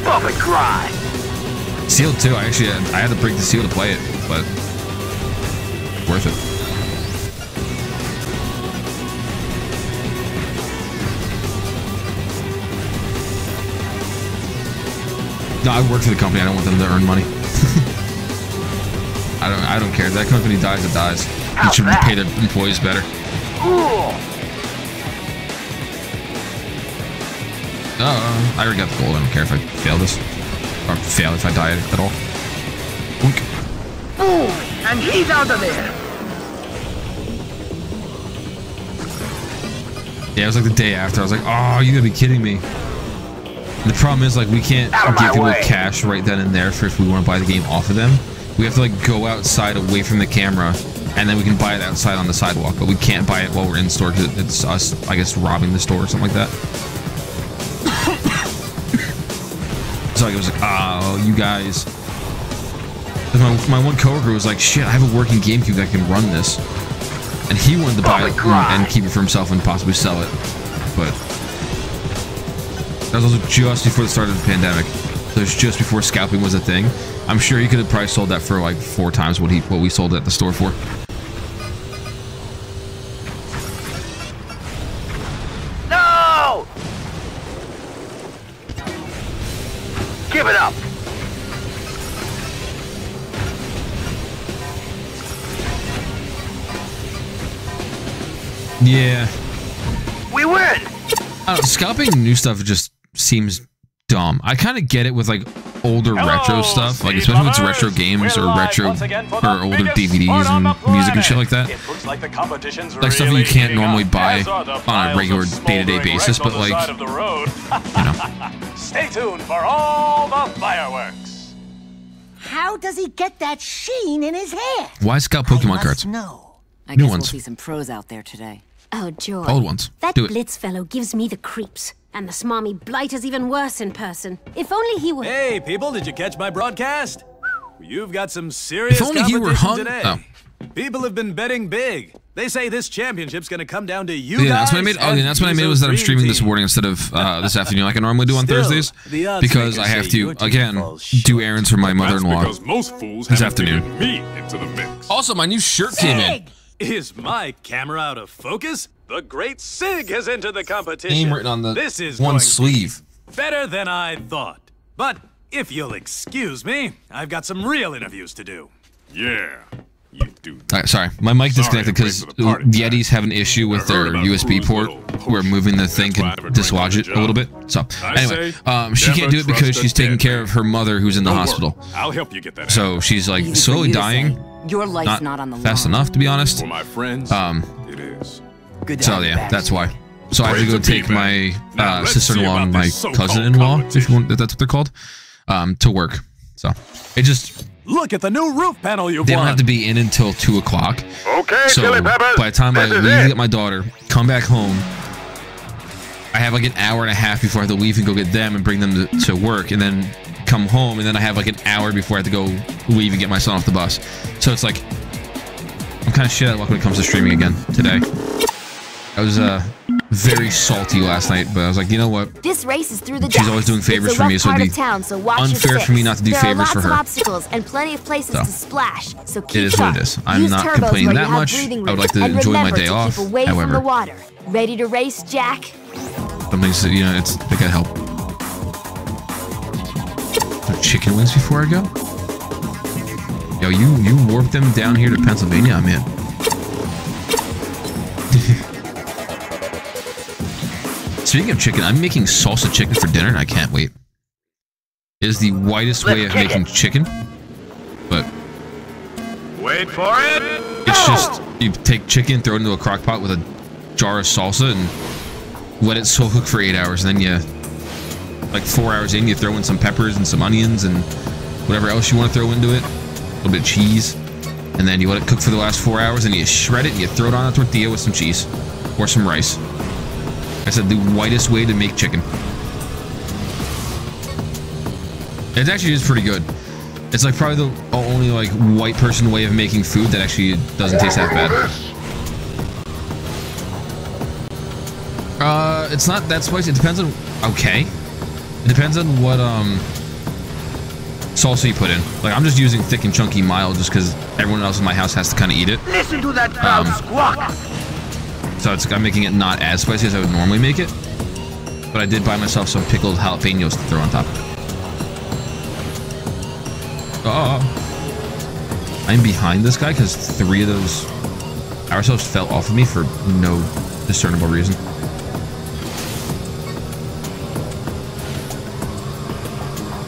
Perfect cry. Sealed too. I had to break the seal to play it, but worth it. No, I work for the company. I don't want them to earn money. I don't care. If that company dies, it dies. You should pay their employees better. I already got the gold. I don't care if I fail this. Or fail if I die at all. Boink. Boom! And he's out of there! Yeah, it was like the day after. I was like, oh, you gotta be kidding me. And the problem is, like, we can't give people cash right then and there for if we want to buy the game off of them. We have to, like, go outside away from the camera, and then we can buy it outside on the sidewalk, but we can't buy it while we're in store because it's us, I guess, robbing the store or something like that. So like, it was like, oh, you guys. My one coworker was like, shit, I have a working GameCube that can run this. And he wanted to buy it and keep it for himself and possibly sell it. But that was also just before the start of the pandemic. So it was just before scalping was a thing. I'm sure he could have probably sold that for like 4 times what we sold it at the store for. No! Give it up. Yeah. We win. I don't know, scalping new stuff just seems dumb. I kind of get it with like older retro stuff, like especially if it's retro games or retro or older DVDs and music and shit like that. Like stuff you can't normally buy on a regular day-to-day basis, but like, you know. Stay tuned for all the fireworks. How does he get that sheen in his hair? Why scalp Pokemon cards? I guess we'll see some pros out there today. Oh, Joy. Old ones. That Blitz fellow gives me the creeps. And the smarmy Blight is even worse in person. If only he were... Hey, people, did you catch my broadcast? You've got some serious if only he were hung today. Oh. People have been betting big. They say this championship's gonna come down to you the guys. Announcement I made. Oh, the announcement I made was that I'm streaming this morning instead of this afternoon, like I normally do on Thursdays, because I have to again do errands for my mother-in-law this afternoon. Also, my new shirt came in. Is my camera out of focus? The great Sig has entered the competition. Name written on the this is one sleeve. Better than I thought. But if you'll excuse me, I've got some real interviews to do. Yeah, you do. All right, sorry, my mic disconnected because Yetis have an issue with their USB port where moving the thing can dislodge it a little bit. So anyway, she can't do it because she's taking care of her mother who's in the hospital. I'll help you get that. So she's like slowly dying. Your life's not on the fast enough, to be honest. For my friends, it is. So yeah, that's why. So I have to go take my sister-in-law and my cousin-in-law, if that's what they're called, to work. So it just look at the new roof panel you've They won. don't have to be in until 2 o'clock. Okay, so Chili Peppers, by the time I leave to get my daughter, come back home, I have like an hour and a half before I have to leave and go get them and bring them to work, and then come home, and then I have like an hour before I have to go leave and get my son off the bus. So it's like I'm kind of shit at luck when it comes to streaming again today. I was very salty last night, but I was like, you know what? This race is through the She's always doing favors for me, so it'd be unfair for me not to do favors for her. There are lots of obstacles and plenty of places to splash, so keep it is sharp. what it is. I'm not complaining that much. I would like to enjoy my day off. However, the water. Ready to race, Jack? Some things that, you know, they gotta help. Chicken wings before I go? Yo, you warped them down here to Pennsylvania? I'm in. Speaking of chicken, I'm making salsa chicken for dinner and I can't wait. It is the whitest way of making chicken, but wait for it. It's just you take chicken, throw it into a crock pot with a jar of salsa, and let it slow cook for 8 hours, and then you like 4 hours in, you throw in some peppers and some onions and whatever else you want to throw into it. A little bit of cheese. And then you let it cook for the last 4 hours, and you shred it and you throw it on a tortilla with some cheese or some rice. I said the whitest way to make chicken. It actually is pretty good. It's like probably the only like white person way of making food that actually doesn't taste that bad. It's not that spicy. It depends on, okay. It depends on what salsa you put in. Like, I'm just using thick and chunky mild just because everyone else in my house has to kind of eat it. Listen to that crowd squawk. So I'm making it not as spicy as I would normally make it. But I did buy myself some pickled jalapenos to throw on top. Oh, I'm behind this guy because 3 of those power cells fell off of me for no discernible reason.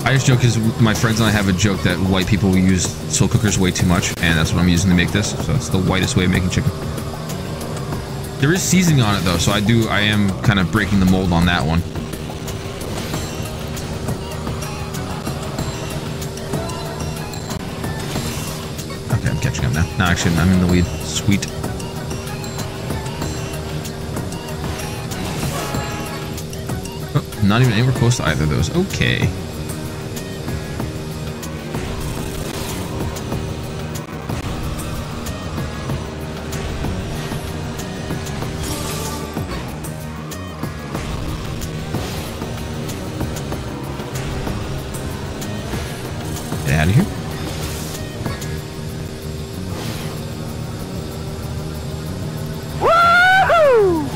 I just joke because my friends and I have a joke that white people use slow cookers way too much, and that's what I'm using to make this. So it's the whitest way of making chicken. There is seasoning on it though, so I am kind of breaking the mold on that one. Okay, I'm catching up now. No, actually, I'm in the lead. Sweet. Oh, not even anywhere close to either of those. Okay. Out of here. Woohoo!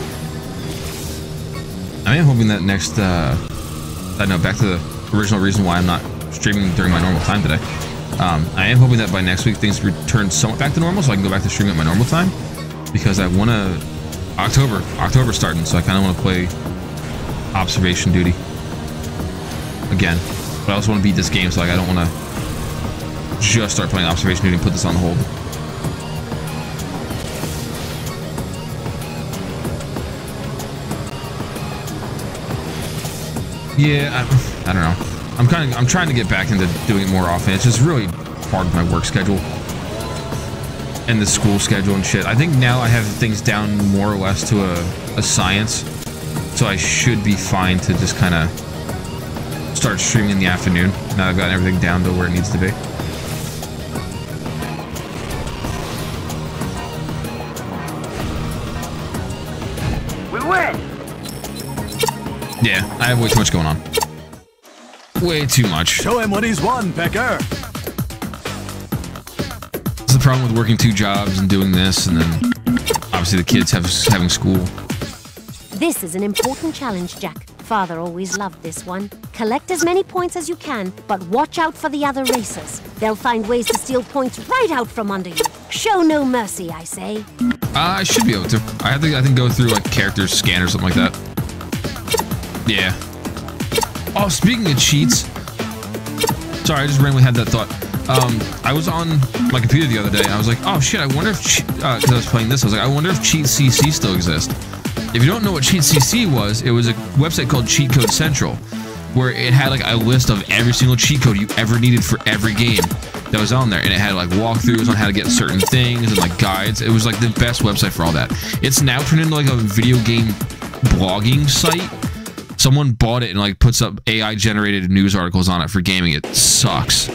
I am hoping that next I know, back to the original reason why I'm not streaming during my normal time today. I am hoping that by next week things return somewhat back to normal so I can go back to streaming at my normal time, because I want to October's starting, so I kind of want to play observation duty again. But I also want to beat this game, so like I don't want to just start playing observation duty and put this on hold. Yeah, I don't know. I'm trying to get back into doing it more often. It's just really hard with my work schedule and the school schedule and shit. I think now I have things down more or less to a science, so I should be fine to just kind of start streaming in the afternoon now that I've got everything down to where it needs to be. Yeah, I have way too much going on. Way too much. Show him what he's won, Pecker. That's the problem with working 2 jobs and doing this, and then obviously the kids having school. This is an important challenge, Jack. Father always loved this one. Collect as many points as you can, but watch out for the other racers. They'll find ways to steal points right out from under you. Show no mercy, I say. I should be able to. I think go through like character scan or something like that. Yeah. Oh, speaking of cheats. Sorry, I just randomly had that thought. I was on my computer the other day. I was like, oh shit, I wonder if, because I was playing this, I was like, I wonder if Cheat CC still exists. If you don't know what Cheat CC was, it was a website called Cheat Code Central, where it had like a list of every single cheat code you ever needed for every game that was on there, and it had like walkthroughs on how to get certain things and like guides. It was like the best website for all that. It's now turned into like a video game blogging site. Someone bought it and like puts up AI generated news articles on it for gaming. It sucks.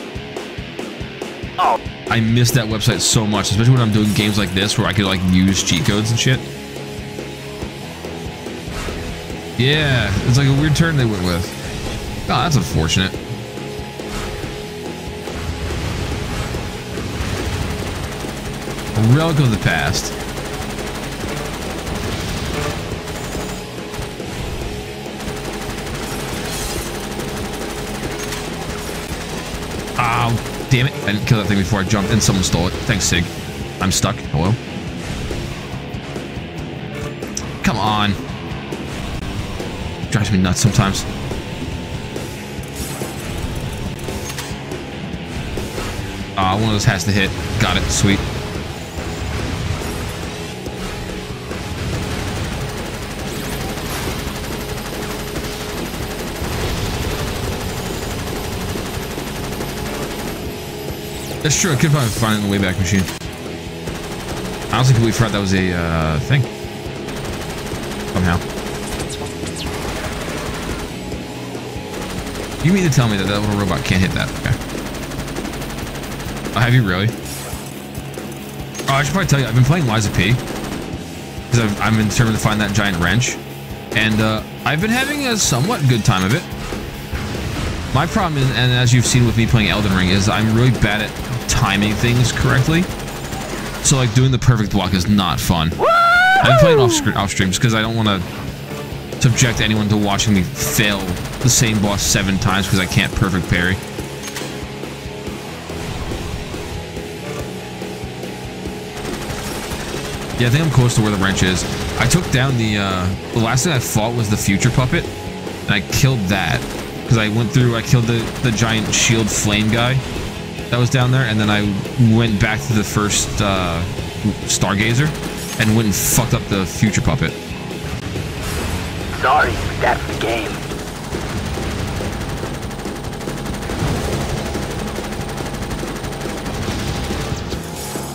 Oh, I miss that website so much, especially when I'm doing games like this where I could like use cheat codes and shit. Yeah, it's like a weird turn they went with. Oh, that's unfortunate. A relic of the past. Oh, damn it. I didn't kill that thing before I jumped and someone stole it. Thanks, Sig. I'm stuck. Hello? Come on. Drives me nuts sometimes. One of those has to hit. Got it. Sweet. That's true. I could probably find it in the Wayback Machine. I honestly completely forgot that was a thing. Somehow. You mean to tell me that that little robot can't hit that? Okay. Oh, have you really? Oh, I should probably tell you, I've been playing Liza P. Because I'm determined to find that giant wrench. And I've been having a somewhat good time of it. My problem is, and as you've seen with me playing Elden Ring, is I'm really bad at timing things correctly. So like doing the perfect block is not fun. I've been playing off stream just because I don't want to subject anyone to watching me fail the same boss 7 times because I can't perfect parry. Yeah, I think I'm close to where the wrench is. I took down the last thing I fought was the future puppet, and I killed that because I went through. I killed the giant shield flame guy that was down there, and then I went back to the first Stargazer and went and fucked up the future puppet. Sorry, but that's the game.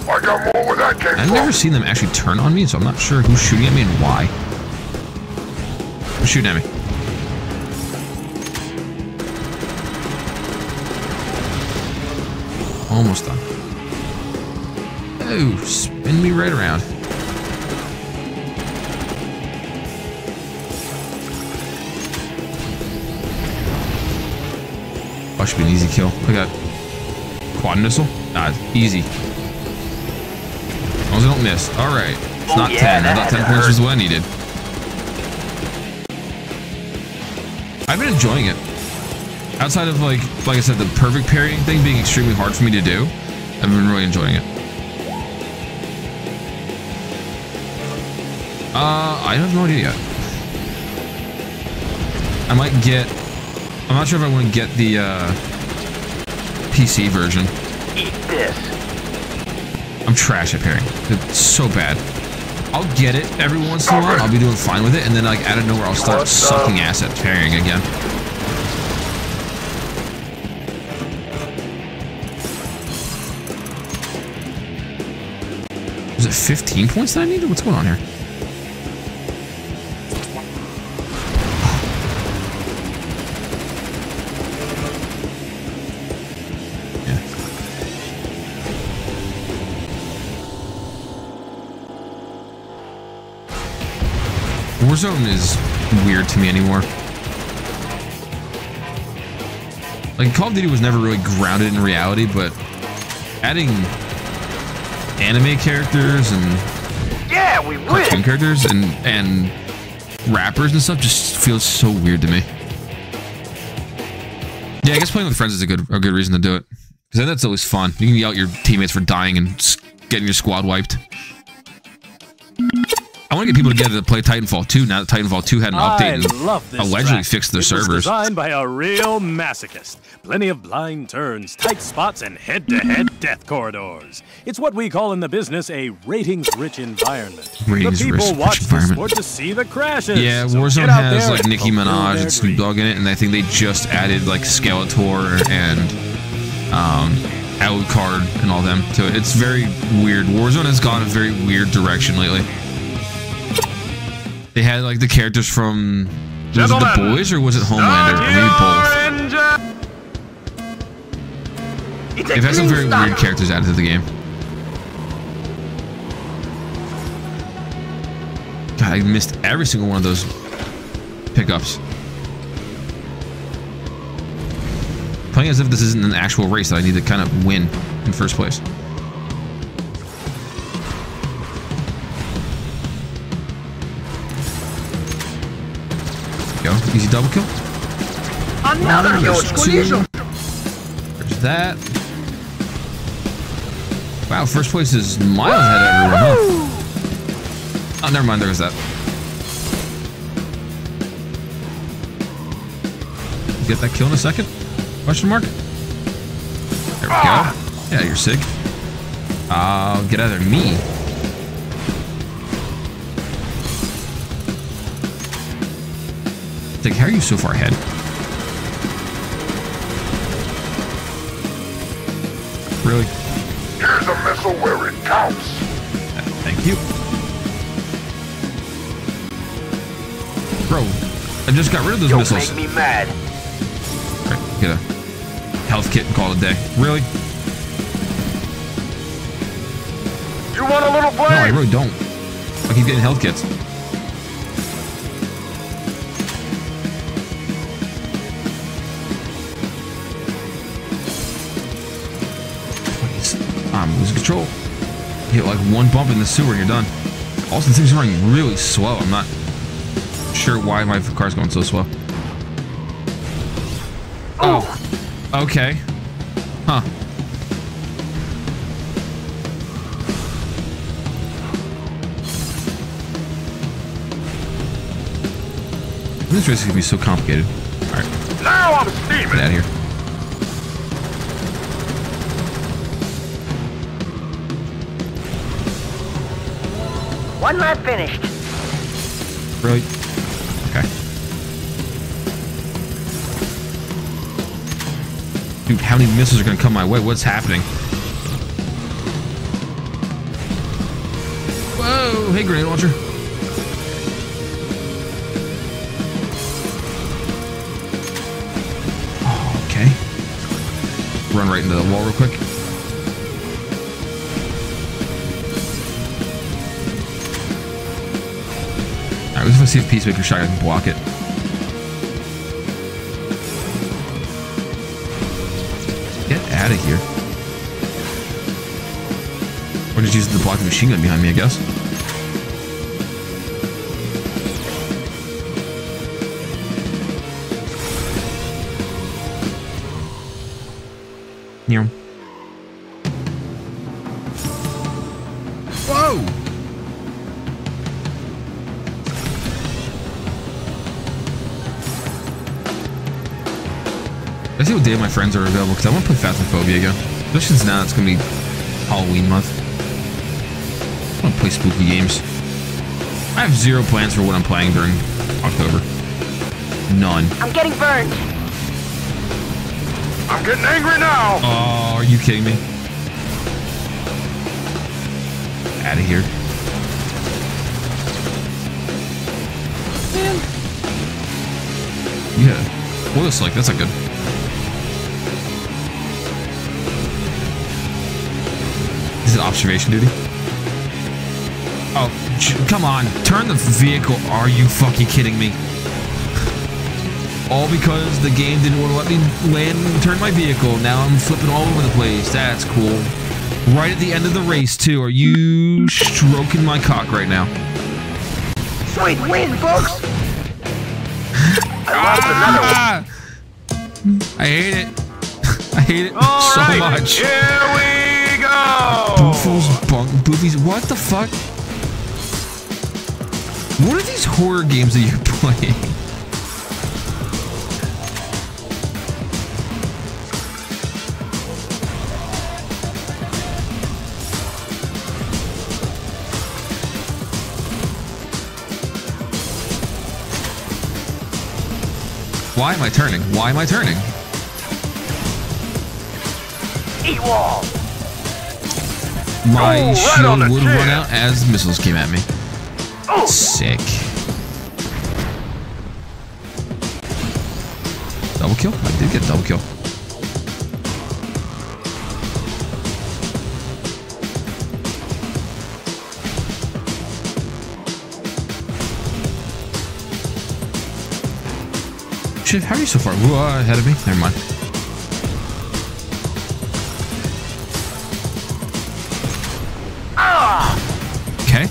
I got more where that came I've never seen them actually turn on me, so I'm not sure who's shooting at me and why. Who's shooting at me? Almost done. Oh, spin me right around. Oh, should be an easy kill. Look at that. Quad missile? Nah, easy. As long as I don't miss. Alright. It's not 10. I thought 10 points was what I needed. I've been enjoying it. Outside of, like I said, the perfect parrying thing being extremely hard for me to do, I've been really enjoying it. I have no idea yet. I might get... I'm not sure if I want to get the, PC version. Eat this. I'm trash at parrying. It's so bad. I'll get it every once in a while. I'll be doing fine with it, and then like out of nowhere, I'll start sucking ass at parrying again. Is it 15 points that I needed? What's going on here? Warzone is weird to me anymore. Like, Call of Duty was never really grounded in reality, but adding anime characters and cartoon characters and rappers and stuff just feels so weird to me. Yeah, I guess playing with friends is a good reason to do it. Because then that's always fun. You can yell at your teammates for dying and getting your squad wiped. I want to get people together to play Titanfall 2 now that Titanfall 2 had an update and allegedly fixed their servers. It was designed by a real masochist. Plenty of blind turns, tight spots, and head-to-head death corridors. It's what we call in the business a ratings-rich environment. The people watch the sport to see the crashes. Yeah, Warzone has like Nicki Minaj and Snoop Dogg in it, and I think they just added like Skeletor and Alucard and all them to it. It's very weird. Warzone has gone a very weird direction lately. They had like the characters from, was it The Boys or was it Homelander? Or maybe both. They've had some very weird characters added to the game. God, I missed every single one of those pickups. Playing as if this isn't an actual race that I need to kind of win in first place. Go. Easy double kill. Another huge collision. There's that. Wow, first place is miles ahead of everyone, huh? Oh, never mind, there was that. Get that kill in a second? Question mark? There we go. Yeah, you're sick. Get out of there, me. Like, how are you so far ahead? Really? Here's a missile where it counts. Thank you. Bro, I just got rid of those missiles. Make me mad. Alright, get a health kit and call it a day. Really? You want a little blame? No, I really don't. I keep getting health kits. Please. I'm losing control. You hit like one bump in the sewer and you're done. Also, the thing's running really slow. I'm not sure why my car's going so slow. Oh. Okay. Huh. This race is gonna be so complicated. Alright. Now I'm steaming. Get out of here. One lap finished. Really? Okay. Dude, how many missiles are gonna come my way? What's happening? Whoa! Hey, grenade launcher. Okay. Run right into the wall real quick. Alright, let's see if Peacemaker Shotgun can block it. Get out of here. Or just use the block the machine gun behind me, I guess. Near him. Whoa! Let's see what day of my friends are available, because I want to play Phasmophobia again. Especially since now it's going to be Halloween month. I want to play spooky games. I have zero plans for what I'm playing during October. None. I'm getting burned. I'm getting angry now. Oh, are you kidding me? Out of here. Man. Yeah. Well, it's like, that's not good. Is it observation duty? Oh, come on. Turn the vehicle. Are you fucking kidding me? All because the game didn't want to let me land and turn my vehicle. Now I'm flipping all over the place. That's cool. Right at the end of the race, too. Are you stroking my cock right now? Sweet win, folks! I hate it. I hate it so much. Here we go! Boofies, what the fuck? What are these horror games that you're playing? Why am I turning? Why am I turning? Eat wall. My shield would run out as missiles came at me. Sick. Double kill? I did get a double kill. Shit, how are you so far? Ooh, ahead of me? Never mind. Okay.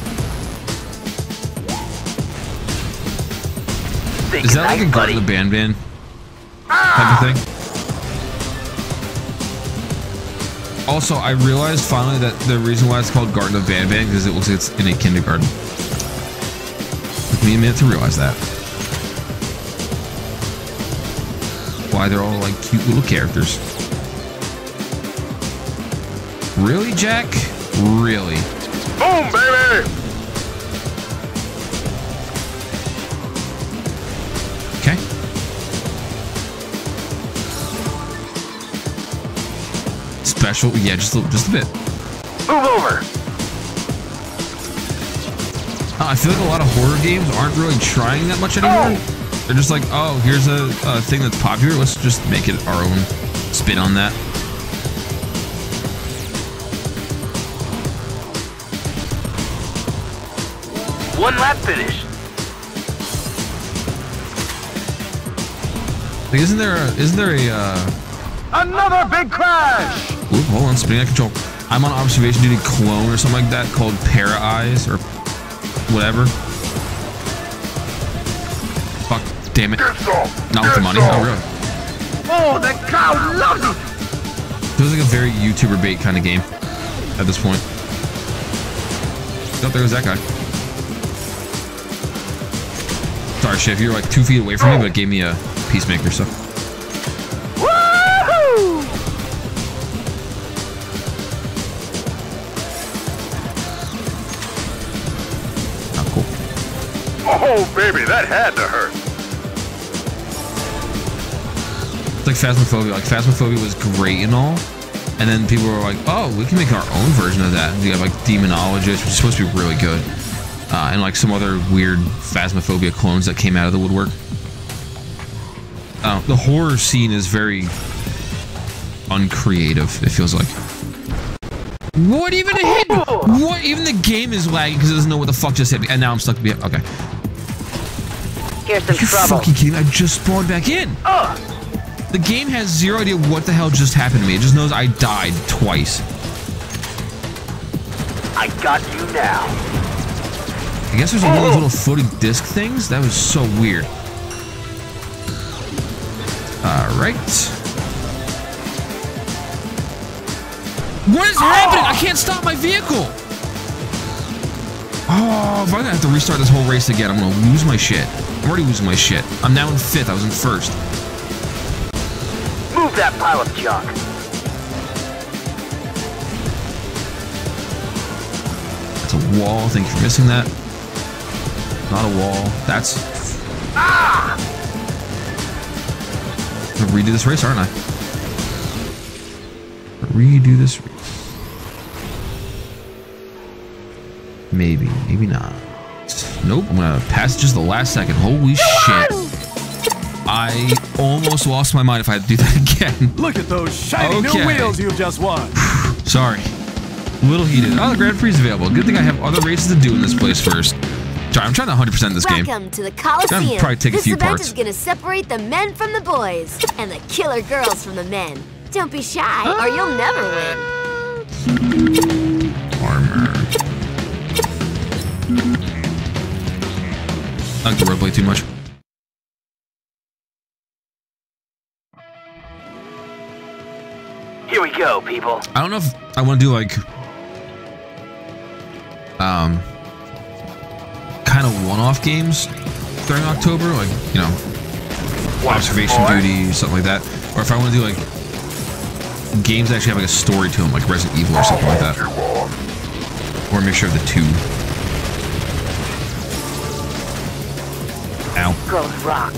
Is that like a Garden of the Band type of thing? Also, I realized finally that the reason why it's called Garden of Band is because it looks like it's in a kindergarten. Took me a minute to realize that. Why they're all like cute little characters. Really, Jack? Really? Boom, baby! Okay. special. Yeah, just a bit. Move over. I feel like a lot of horror games aren't really trying that much anymore. They're just like, oh, here's a thing that's popular. Let's just make it our own spin on that. One lap finished. Like, isn't there a Another big crash! Oop, hold on, spinning out of control. I'm on observation duty clone or something like that called Para Eyes or whatever. Fuck, damn it. Not with the money. Oh, really? Oh, the crowd loves it! Feels like a very YouTuber bait kind of game at this point. Oh, there goes that guy. Sorry, Shiv, you're like 2 feet away from me, but it gave me a peacemaker, so. Woohoo! Oh, cool. Oh, baby, that had to hurt. It's like Phasmophobia. Like, Phasmophobia was great and all, and then people were like, oh, we can make our own version of that. You have like Demonologist, which is supposed to be really good. And like some other weird Phasmophobia clones that came out of the woodwork. The horror scene is very uncreative, it feels like. What even hit me? What? Even the game is lagging because it doesn't know what the fuck just hit me. And now I'm stuck behind. Okay. Here's some Are you trouble. fucking kidding me? I just spawned back in. The game has zero idea what the hell just happened to me. It just knows I died twice. I got you now. I guess there's one of those little floating disc things. That was so weird. Alright. What is happening? I can't stop my vehicle. Oh, if I'm gonna have to restart this whole race again, I'm gonna lose my shit. I'm already losing my shit. I'm now in 5th. I was in 1st. Move that pile of junk. That's a wall. Thank you for missing that. Not a wall. That's... Ah! I'm gonna redo this race, aren't I? Redo this race. Maybe. Maybe not. Nope. I'm gonna pass just the last second. Holy shit. I almost lost my mind if I had to do that again. Look at those shiny new wheels you've just won. Sorry. A little heated. Oh, the Grand Prix is available. Good thing I have other races to do in this place first. Sorry, I'm trying to 100% this game. Welcome to the Coliseum. Probably take a few this event parts. is going to separate the men from the boys and the killer girls from the men. Don't be shy, or you'll never win. Armor. I like the roleplay too much. Here we go, people. I don't know if I want to do like kind of one-off games during October, like, you know, observation duty, something like that, or if I want to do like games that actually have like a story to them, like Resident Evil or something like that, or a mixture of the two. Ow. Girls rock.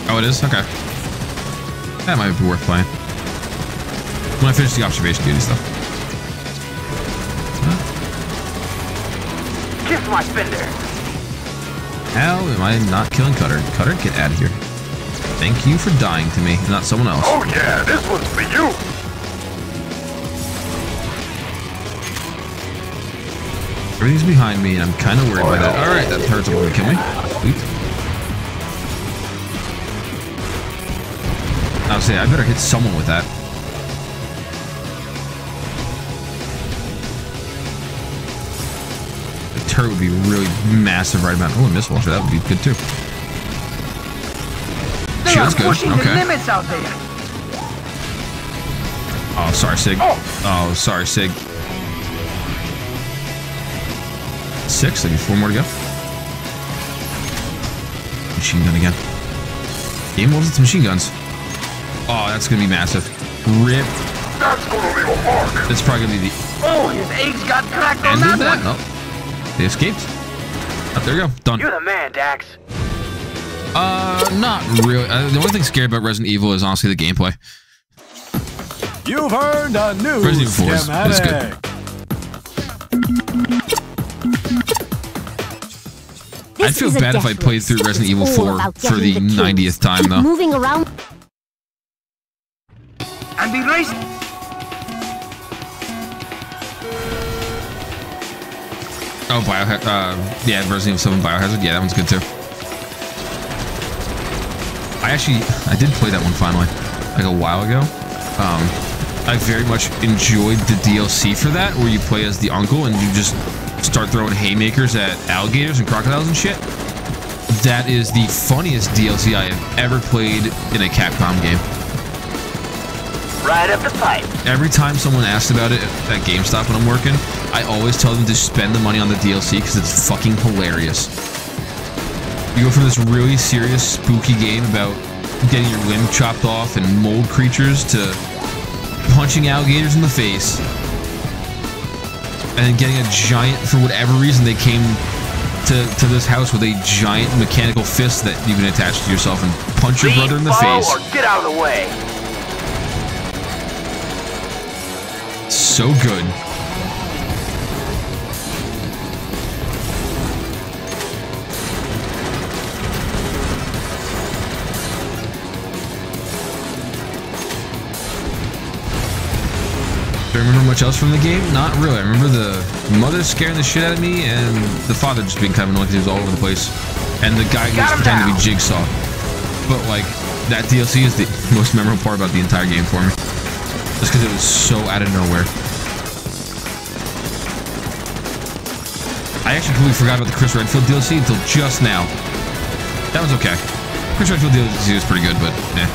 Oh, it is? Okay. That might be worth playing. When I finish the observation duty stuff. Kiss my fender. How am I not killing Cutter? Cutter, get out of here. Thank you for dying to me, not someone else. Oh yeah, this one's for you. Everything's behind me, and I'm kind of worried by that. All right, that turret's going to kill me. Sweet. I was saying, I better hit someone with that. The turret would be really massive right about. Oh, a missile launcher, that would be good too. Shield's good. Okay. Limits out there. Oh, sorry, Sig. Oh, sorry, Sig. 6. There'll be 4 more to go. Machine gun again. Game loves its machine guns. Oh, that's gonna be massive. Rip. That's gonna leave a mark. That's probably gonna be the Oh, his eggs got cracked on end of that that. one. Oh, they escaped. Oh, there you go. Done. You're the man, Dax. Not really. The only thing scary about Resident Evil is honestly the gameplay. You've earned a new Resident Evil 4 is good. I'd feel bad if I played through Resident Evil 4 for the 90th time, though. Moving around. And be racing. Oh, yeah, Resident Evil 7 Biohazard. Yeah, that one's good too. I did play that one finally, like a while ago. I very much enjoyed the DLC for that, where you play as the uncle and you just start throwing haymakers at alligators and crocodiles and shit. That is the funniest DLC I have ever played in a Capcom game. Right up the pipe. Every time someone asks about it at GameStop when I'm working, I always tell them to spend the money on the DLC because it's fucking hilarious. You go from this really serious, spooky game about getting your limb chopped off and mold creatures to punching alligators in the face, and then getting a giant, for whatever reason, they came to this house with a giant mechanical fist that you can attach to yourself and punch your brother in the face. Or get out of the way. So good. Do I remember much else from the game? Not really. I remember the mother scaring the shit out of me and the father just being kind of annoying because he was all over the place. And the guy was pretending to be Jigsaw. But, like, that DLC is the most memorable part about the entire game for me. Just because it was so out of nowhere. I actually completely forgot about the Chris Redfield DLC until just now. That was okay. Chris Redfield DLC was pretty good, but eh.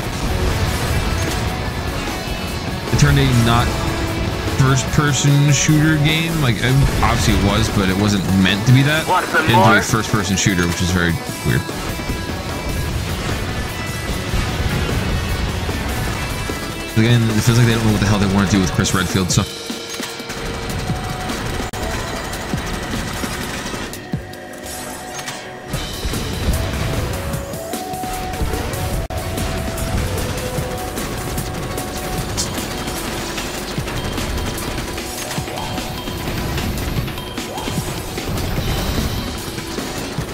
It turned a not first-person shooter game. Like, obviously it was, but it wasn't meant to be that. Into a first-person shooter, which is very weird. Again, it feels like they don't know what the hell they want to do with Chris Redfield, so...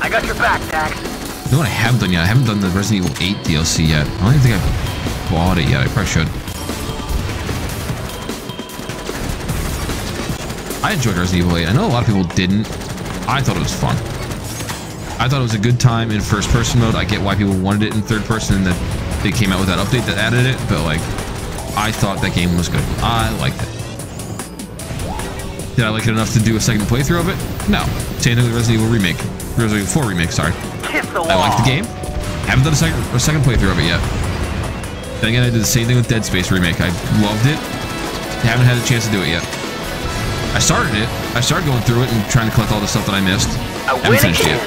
I got your back, Dax. You know what I haven't done yet? I haven't done the Resident Evil 8 DLC yet. I don't even think I bought it yet. I probably should. I enjoyed Resident Evil 8. I know a lot of people didn't. I thought it was fun. I thought it was a good time in first-person mode. I get why people wanted it in third-person and that they came out with that update that added it, but, like, I thought that game was good. I liked it. Did I like it enough to do a second playthrough of it? No. Same thing with Resident Evil Remake. Resident Evil 4 Remake, sorry. I liked the game. Haven't done a second playthrough of it yet. Then again, I did the same thing with Dead Space Remake. I loved it. Haven't had a chance to do it yet. I started it. I started going through it and trying to collect all the stuff that I missed. Haven't finished it yet.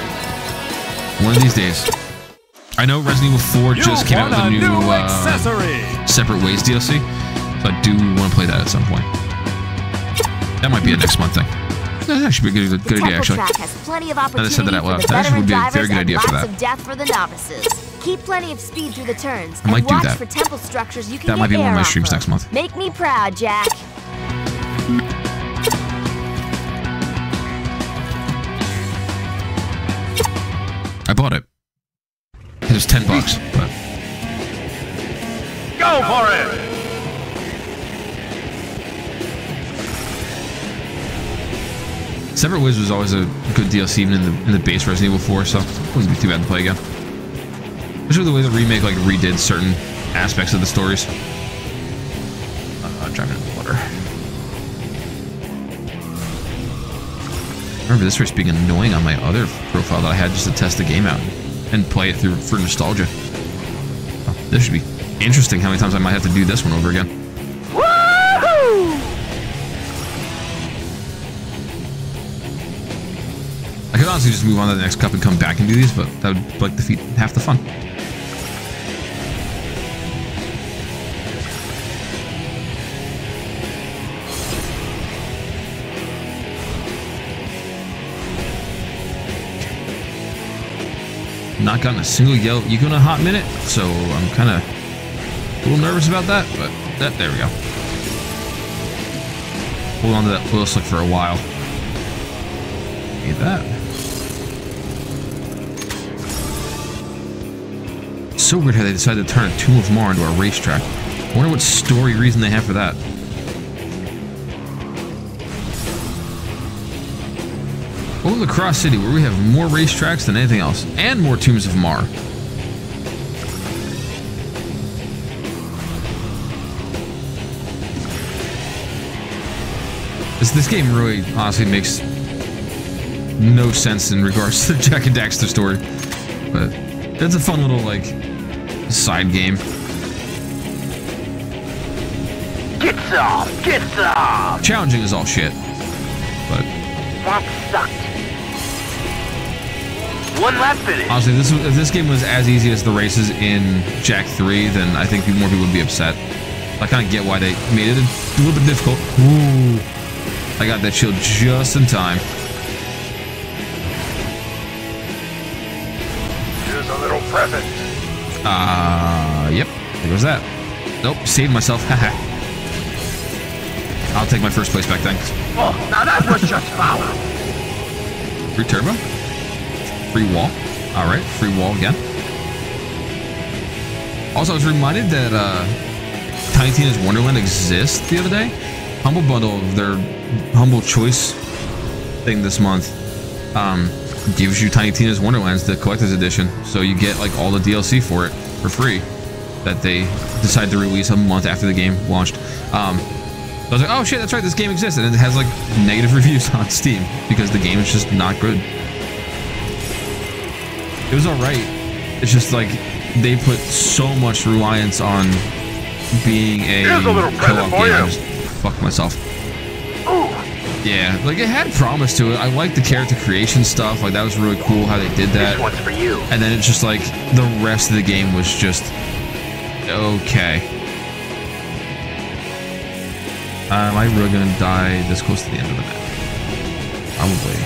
One of these days. I know Resident Evil 4 just came out with a new Separate Ways DLC, so I do want to play that at some point. That might be a next month thing. That actually be a good idea, actually. Track has plenty of Now that I said that out loud, for the that actually would be a veteran very good drivers idea and for lots that. of death for the novices. Keep plenty of speed through the turns. I might do watch that. for temple structures you can That might be get one of my air streams off of. next month. Make me proud, Jack. I bought it. It was $10, but Go for it! Separate Ways was always a good DLC even in the base Resident Evil 4, so it wouldn't be too bad to play again. Especially the way the remake like redid certain aspects of the stories. Driving in the water. I remember this race being annoying on my other profile that I had just to test the game out and play it through for nostalgia. Oh, this should be interesting how many times I might have to do this one over again. Woohoo! I could honestly just move on to the next cup and come back and do these, but that would like defeat half the fun. not gotten a single yellow eco in a hot minute, so I'm kind of a little nervous about that, but there we go. Hold on to that oil slick for a while. Need that. It's so weird how they decided to turn a Tomb of Mar into a racetrack. I wonder what story reason they have for that. Over the Cross City, where we have more racetracks than anything else, and more Tombs of Mar. This game really, honestly, makes no sense in regards to the Jak and Daxter story, but it's a fun little, like, side game. Get some! Get some! Challenging is all shit, but... That sucked. One lap finish. Honestly, if this game was as easy as the races in Jak 3, then I think more people would be upset. I kind of get why they made it a little bit difficult. Ooh. I got that shield just in time. Here's a little present. Yep. There goes that. Nope, saved myself. Haha. I'll take my first place back, thanks. Oh, now that was just foul. Free turbo. Free wall. Alright, free wall again. Also, I was reminded that Tiny Tina's Wonderland exists the other day. Humble Bundle, their Humble Choice thing this month, gives you Tiny Tina's Wonderlands, the collector's edition. So you get like all the DLC for it for free that they decided to release a month after the game launched. I was like, oh shit, that's right, this game exists. And it has like negative reviews on Steam because the game is just not good. It was alright. It's just like they put so much reliance on being a co-op game. I just fucked myself. Yeah, like it had promise to it. I liked the character creation stuff. Like that was really cool how they did that. This one's for you. And then it's just like the rest of the game was just okay. Am I really gonna die this close to the end of the map? Probably.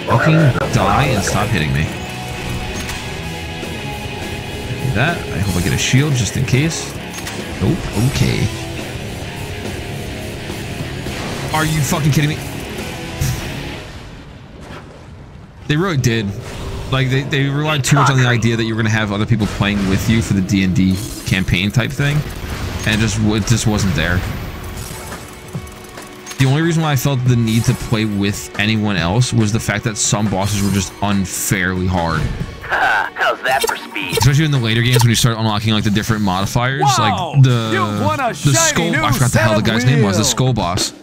Fucking die and stop hitting me. Do that. I hope I get a shield just in case. Nope. Okay. Are you fucking kidding me? They really did. Like they relied too much on the idea that you were gonna have other people playing with you for the D&D campaign type thing, and it just wasn't there. The only reason why I felt the need to play with anyone else was the fact that some bosses were just unfairly hard. How's that for speed? Especially in the later games when you start unlocking like the different modifiers, Wow, like the skull. I forgot the hell the guy's name was. The skull boss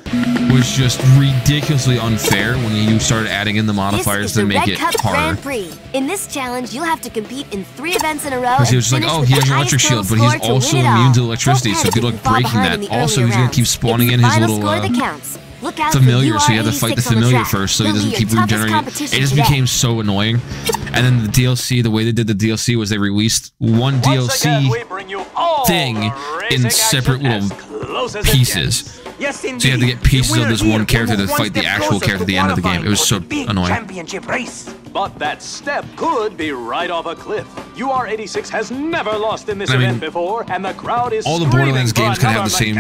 was just ridiculously unfair when you started adding in the modifiers to make it harder. Grand Prix. In this challenge, you'll have to compete in 3 events in a row. Because he was just like, oh, he has an electric shield, but he's also immune to electricity, so good luck breaking that. Also, he's gonna keep spawning in his little familiar, so you have to fight the familiar first, so he doesn't keep regenerating. It just became so annoying. And then the DLC, the way they did the DLC was they released one DLC thing in separate little pieces. So you had to get pieces of this one character to fight the actual character at the end of the game. It was so annoying. But that step could be right off a cliff. UR86 has never lost in this event before, and the crowd is all the Borderlands games kind of have the same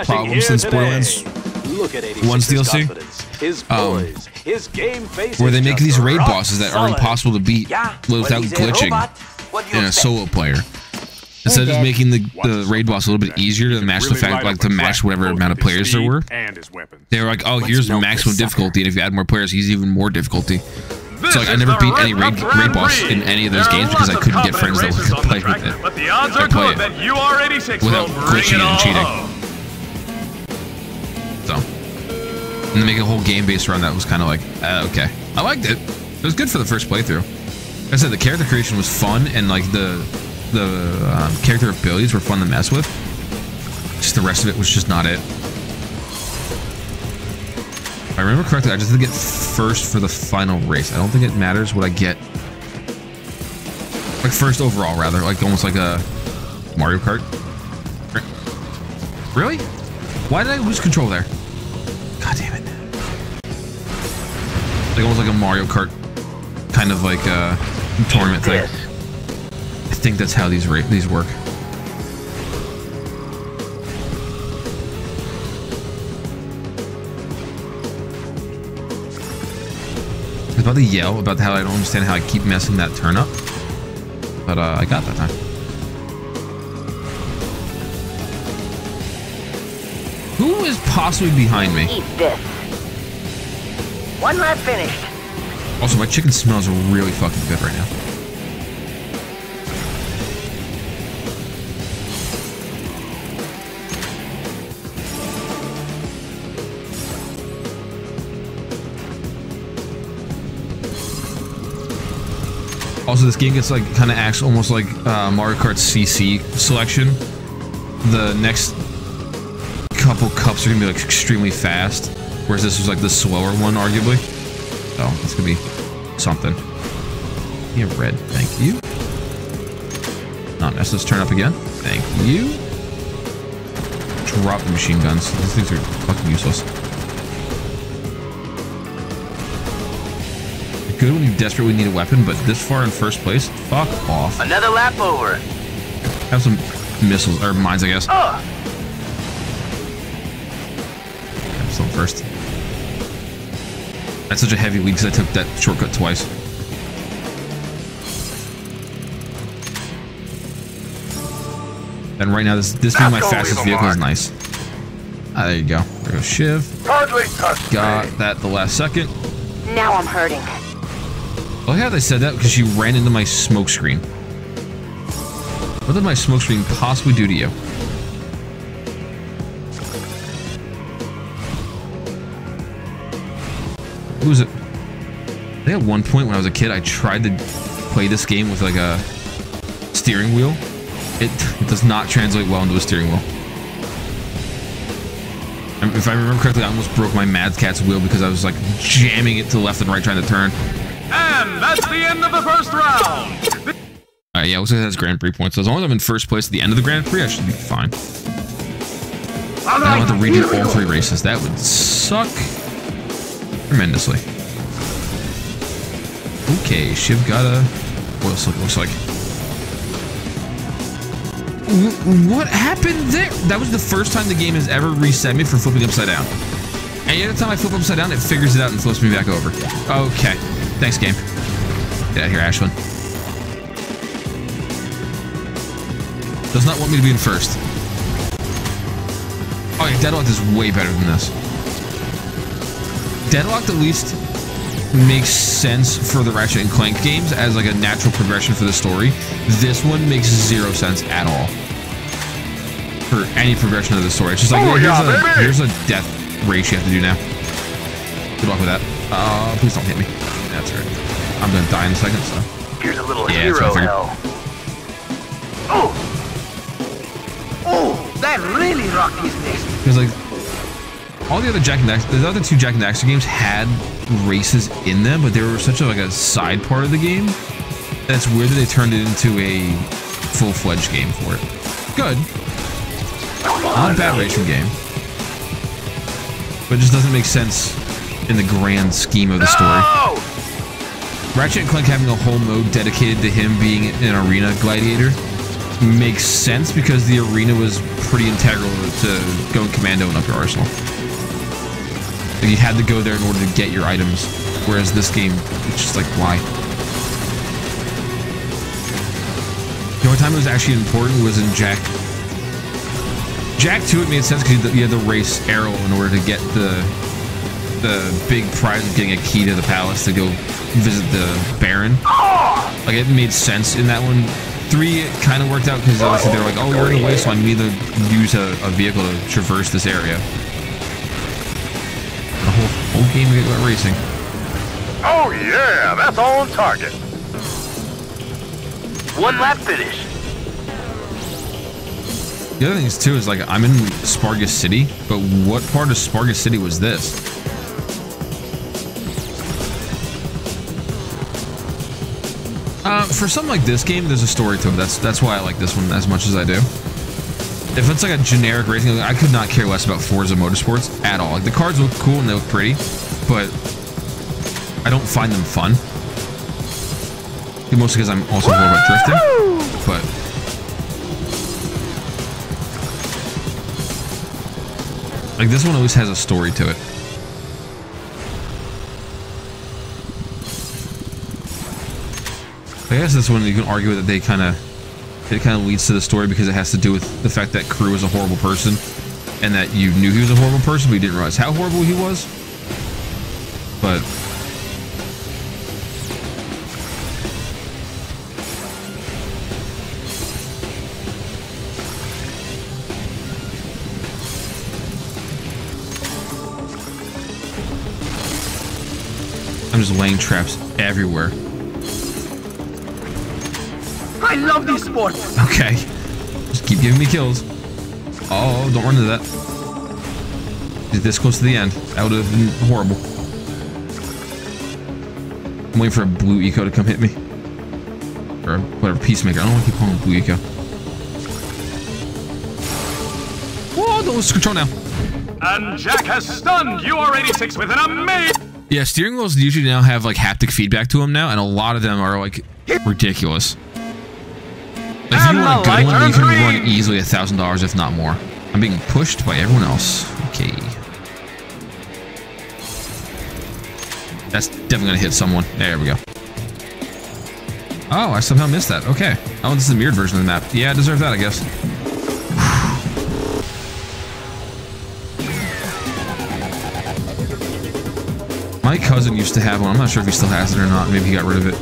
problems since Borderlands Look at 1's DLC. His poise, his game face, where they make these raid bosses that are impossible to beat without glitching in a solo player. Instead of just making the raid boss a little bit easier to match the fact, like to match whatever amount of players there were, they were like, oh, here's maximum difficulty, and if you add more players, he's even more difficulty. So like, I never beat any raid boss in any of those games because I couldn't get friends that would play with it. But the odds are good that UR86 without glitching and cheating. So, and to make a whole game based around that was kind of like, okay. I liked it. It was good for the first playthrough. Like I said, the character creation was fun, and like the character abilities were fun to mess with. Just the rest of it was just not it. If I remember correctly, I just had to get first for the final race. I don't think it matters what I get. Like first overall, rather. Like almost like a Mario Kart. Really? Why did I lose control there? God damn it. Like almost like a Mario Kart kind of like tournament thing. I think that's how these work. I was about to yell about how I don't understand how I keep messing that turn up, but I got that time. Who is possibly behind me? Eat this. One lap finished. Also, my chicken smells really fucking good right now. Also, this game gets like kind of acts almost like Mario Kart CC selection. The next couple cups are gonna be like extremely fast, whereas this was like the slower one, arguably. So it's gonna be something. Yeah, red. Thank you. Not mess. Let's turn up again. Thank you. Drop the machine guns. These things are fucking useless. Good when you desperately need a weapon, but this far in first place, fuck off. Another lap over. Have some missiles or mines, I guess. Have some first. That's such a heavy lead because I took that shortcut twice. And right now, this being my fastest vehicle is nice. Ah, there you go. There goes Shiv. Got that the last second. Now I'm hurting. I like how they said that because she ran into my smoke screen. What did my smoke screen possibly do to you? Who was it? I think at one point when I was a kid, I tried to play this game with like a steering wheel. It does not translate well into a steering wheel. If I remember correctly, I almost broke my Mad Catz wheel because I was like jamming it to the left and right trying to turn. And that's the end of the first round. Alright, yeah, looks like that's Grand Prix points. So as long as I'm in first place at the end of the Grand Prix, I should be fine. I don't have to redo all 3 races. That would suck tremendously. Okay, Shiv got a oil slick, looks like. What happened there? That was the first time the game has ever reset me for flipping upside down. And every time I flip upside down, it figures it out and flips me back over. Okay. Thanks, game. Get out of here, Ashlyn. Does not want me to be in first. Oh, yeah, Deadlocked is way better than this. Deadlocked at least makes sense for the Ratchet and Clank games as like a natural progression for the story. This one makes 0 sense at all for any progression of the story. It's just like, here's a death race you have to do now. Good luck with that. Please don't hit me. That's right. I'm gonna die in a second, so. Here's a little hero hell. Oh, that really rocked his nest. Because like all the other the other 2 Jak and Daxter games had races in them, but they were such a side part of the game. That's weird that they turned it into a full-fledged game for it. Good. Not a bad racing game. But it just doesn't make sense in the grand scheme of the story. Ratchet and Clank having a whole mode dedicated to him being an arena gladiator makes sense because the arena was pretty integral to going commando and up your arsenal. Like you had to go there in order to get your items, whereas this game, it's just like, why? The only time it was actually important was in Jak. Jak 2, it made sense because you had to race Errol in order to get the big prize of getting a key to the palace to go visit the Baron. Like, it made sense in that one. 3, it kind of worked out because obviously they were like, oh, you're in the wasteland, we need to use a vehicle to traverse this area. The whole game about racing. Oh yeah, that's on target. 1 lap finish. The other thing is too is like I'm in Spargus City, but what part of Spargus City was this? For something like this game, there's a story to it. That's why I like this one as much as I do. If it's like a generic racing, I could not care less about Forza Motorsports at all. Like the cars look cool and they look pretty, but I don't find them fun. Mostly because I'm also more about drifting. But like this one always has a story to it. I guess this one you can argue that it kind of leads to the story because it has to do with the fact that Crew is a horrible person and that you knew he was a horrible person but you didn't realize how horrible he was. But I'm just laying traps everywhere. I love this sport. Okay. Just keep giving me kills. Oh, don't run into that. Get this close to the end. That would have been horrible. I'm waiting for a blue eco to come hit me. Or whatever, peacemaker. I don't want to keep calling him blue eco. Whoa, don't lose control now. And Jack has stunned UR86 with an amazing... Yeah, steering wheels usually now have like haptic feedback to them now, and a lot of them are like ridiculous. If you want a good one, you can run easily $1,000 if not more. I'm being pushed by everyone else. Okay. That's definitely gonna hit someone. There we go. Oh, I somehow missed that. Okay. Oh, this is a mirrored version of the map. Yeah, I deserve that, I guess. My cousin used to have one. I'm not sure if he still has it or not. Maybe he got rid of it.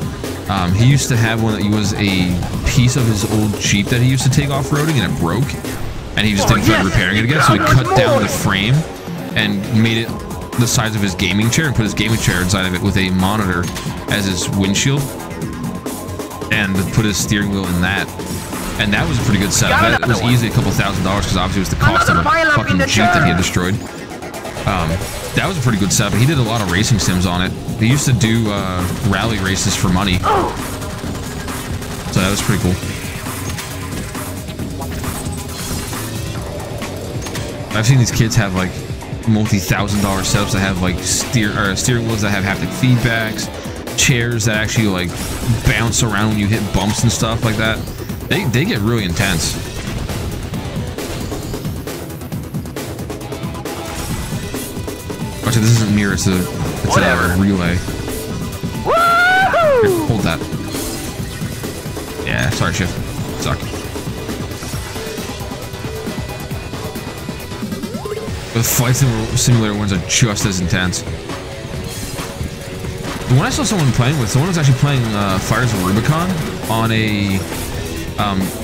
He used to have one that was a piece of his old Jeep that he used to take off-roading and it broke. And he just didn't feel like repairing it again. So he cut down the frame and made it the size of his gaming chair and put his gaming chair inside of it with a monitor as his windshield. And put his steering wheel in that. And that was a pretty good setup. That was easily a couple $1,000 because obviously it was the cost of a fucking Jeep that he had destroyed. That was a pretty good setup. He did a lot of racing sims on it. He used to do rally races for money. So that was pretty cool. I've seen these kids have like multi-$1,000 setups that have like steering wheels that have haptic feedbacks, chairs that actually like bounce around when you hit bumps and stuff like that. They get really intense. Actually, this isn't mirror, it's a relay. Here, hold that. Yeah, sorry, Shift. Suck. The flight simulator ones are just as intense. The one I saw someone playing with, someone was actually playing Fires of Rubicon on a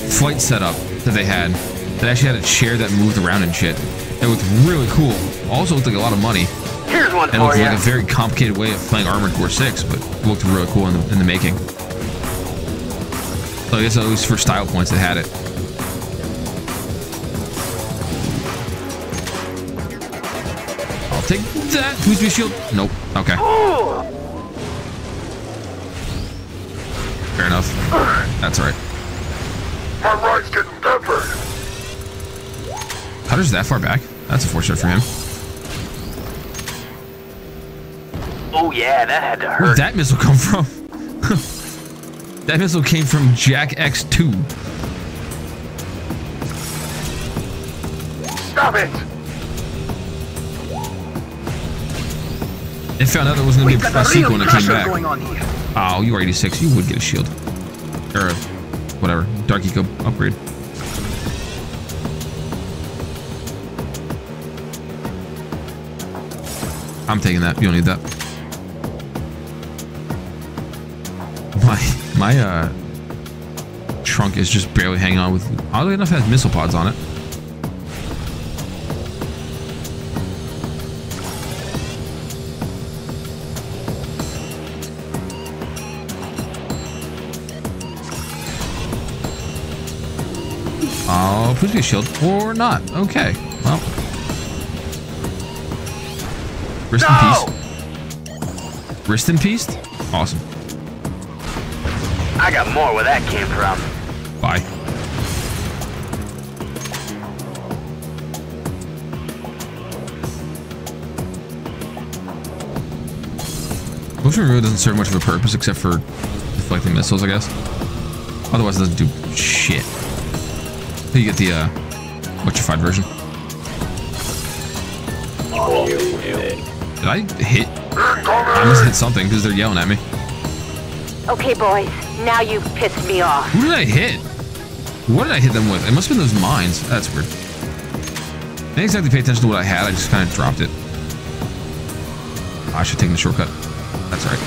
flight setup that they had that actually had a chair that moved around and shit. It looked really cool. Also looked like a lot of money. Here's one and it looked like a very complicated way of playing Armored Core 6, but it looked really cool in the making. So I guess at least for style points it had it. I'll take that. Who's my shield? Nope. Okay. Fair enough. That's right. My ride's getting peppered. Cutter's that far back? That's unfortunate for him. Oh yeah, that had to hurt. Where'd that missile come from? That missile came from Jack X2. Stop it! It found out there wasn't going to be a sequel when it came back. Oh, you are 86. You would get a shield. Or a, whatever. Dark Eco upgrade. I'm taking that. You don't need that. My trunk is just barely hanging on with, oddly enough, it has missile pods on it. Oh, please be a shield or not. Okay, well, rest in peace. Rest in peace. Awesome. I got more where that came from. Bye. Motion really doesn't serve much of a purpose except for deflecting missiles, I guess. Otherwise, it doesn't do shit. You get the electrified version. Did I hit? I must have hit something because they're yelling at me. Okay, boys. Now you've pissed me off. Who did I hit? What did I hit them with? It must have been those mines. That's weird. I didn't exactly pay attention to what I had. I just kind of dropped it. I should take the shortcut. That's right.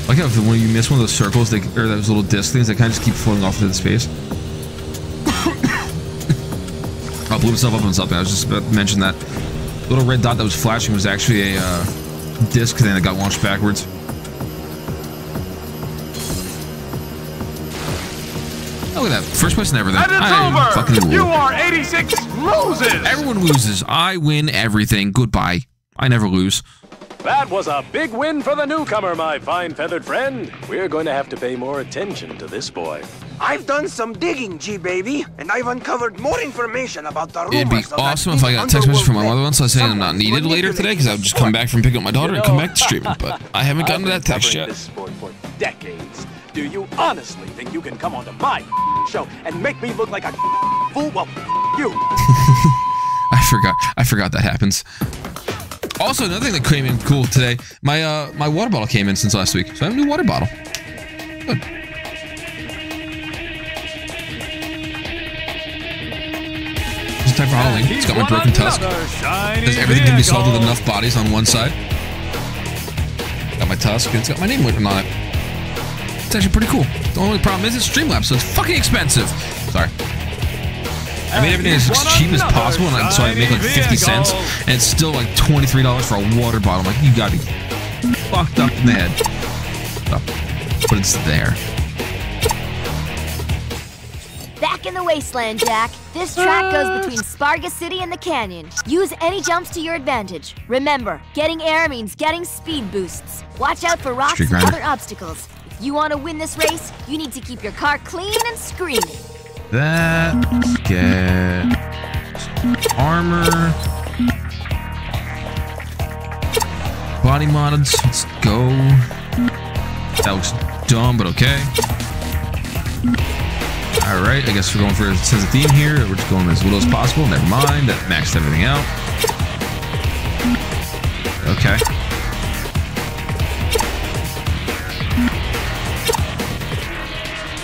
Like how when you miss one of those circles, or those little disc things, they kind of just keep floating off into space. I blew myself up on something. I was just about to mention that little red dot that was flashing was actually a disc thing that got launched backwards. Look at that. First place and everything. And it's over! You are 86 loses! Everyone loses. I win everything. Goodbye. I never lose. That was a big win for the newcomer, my fine feathered friend. We're going to have to pay more attention to this boy. I've done some digging, G-Baby, and I've uncovered more information about the rumors. It'd be awesome if I got a text message from my mother once saying I'm not needed later today because I would just come back from picking up my daughter and come back to streaming, but I haven't gotten to that text yet. This sport for decades. Do you honestly think you can come onto my show and make me look like a fool? Well, you. I forgot that happens. Also, another thing that came in cool today, my water bottle came in since last week, so I have a new water bottle. Good. It's time for Halloween. It's got my broken tusk. Because everything can be solved with enough bodies on one side. Got my tusk, and it's got my name written on it. It's actually pretty cool. The only problem is it's Streamlabs, so it's fucking expensive. Sorry. I made everything as cheap as possible, and so I make like 50 cents, and it's still like $23 for a water bottle. I'm like, you gotta be fucked up in the head. Oh, but it's there. Back in the wasteland, Jack. This track goes between Sparga City and the canyon. Use any jumps to your advantage. Remember, getting air means getting speed boosts. Watch out for rocks and other obstacles. If you want to win this race, you need to keep your car clean and screaming. That, get armor, body mods, let's go. That looks dumb, but okay. Alright, I guess we're going for a sense of theme here. We're just going as little as possible. Never mind, that maxed everything out. Okay.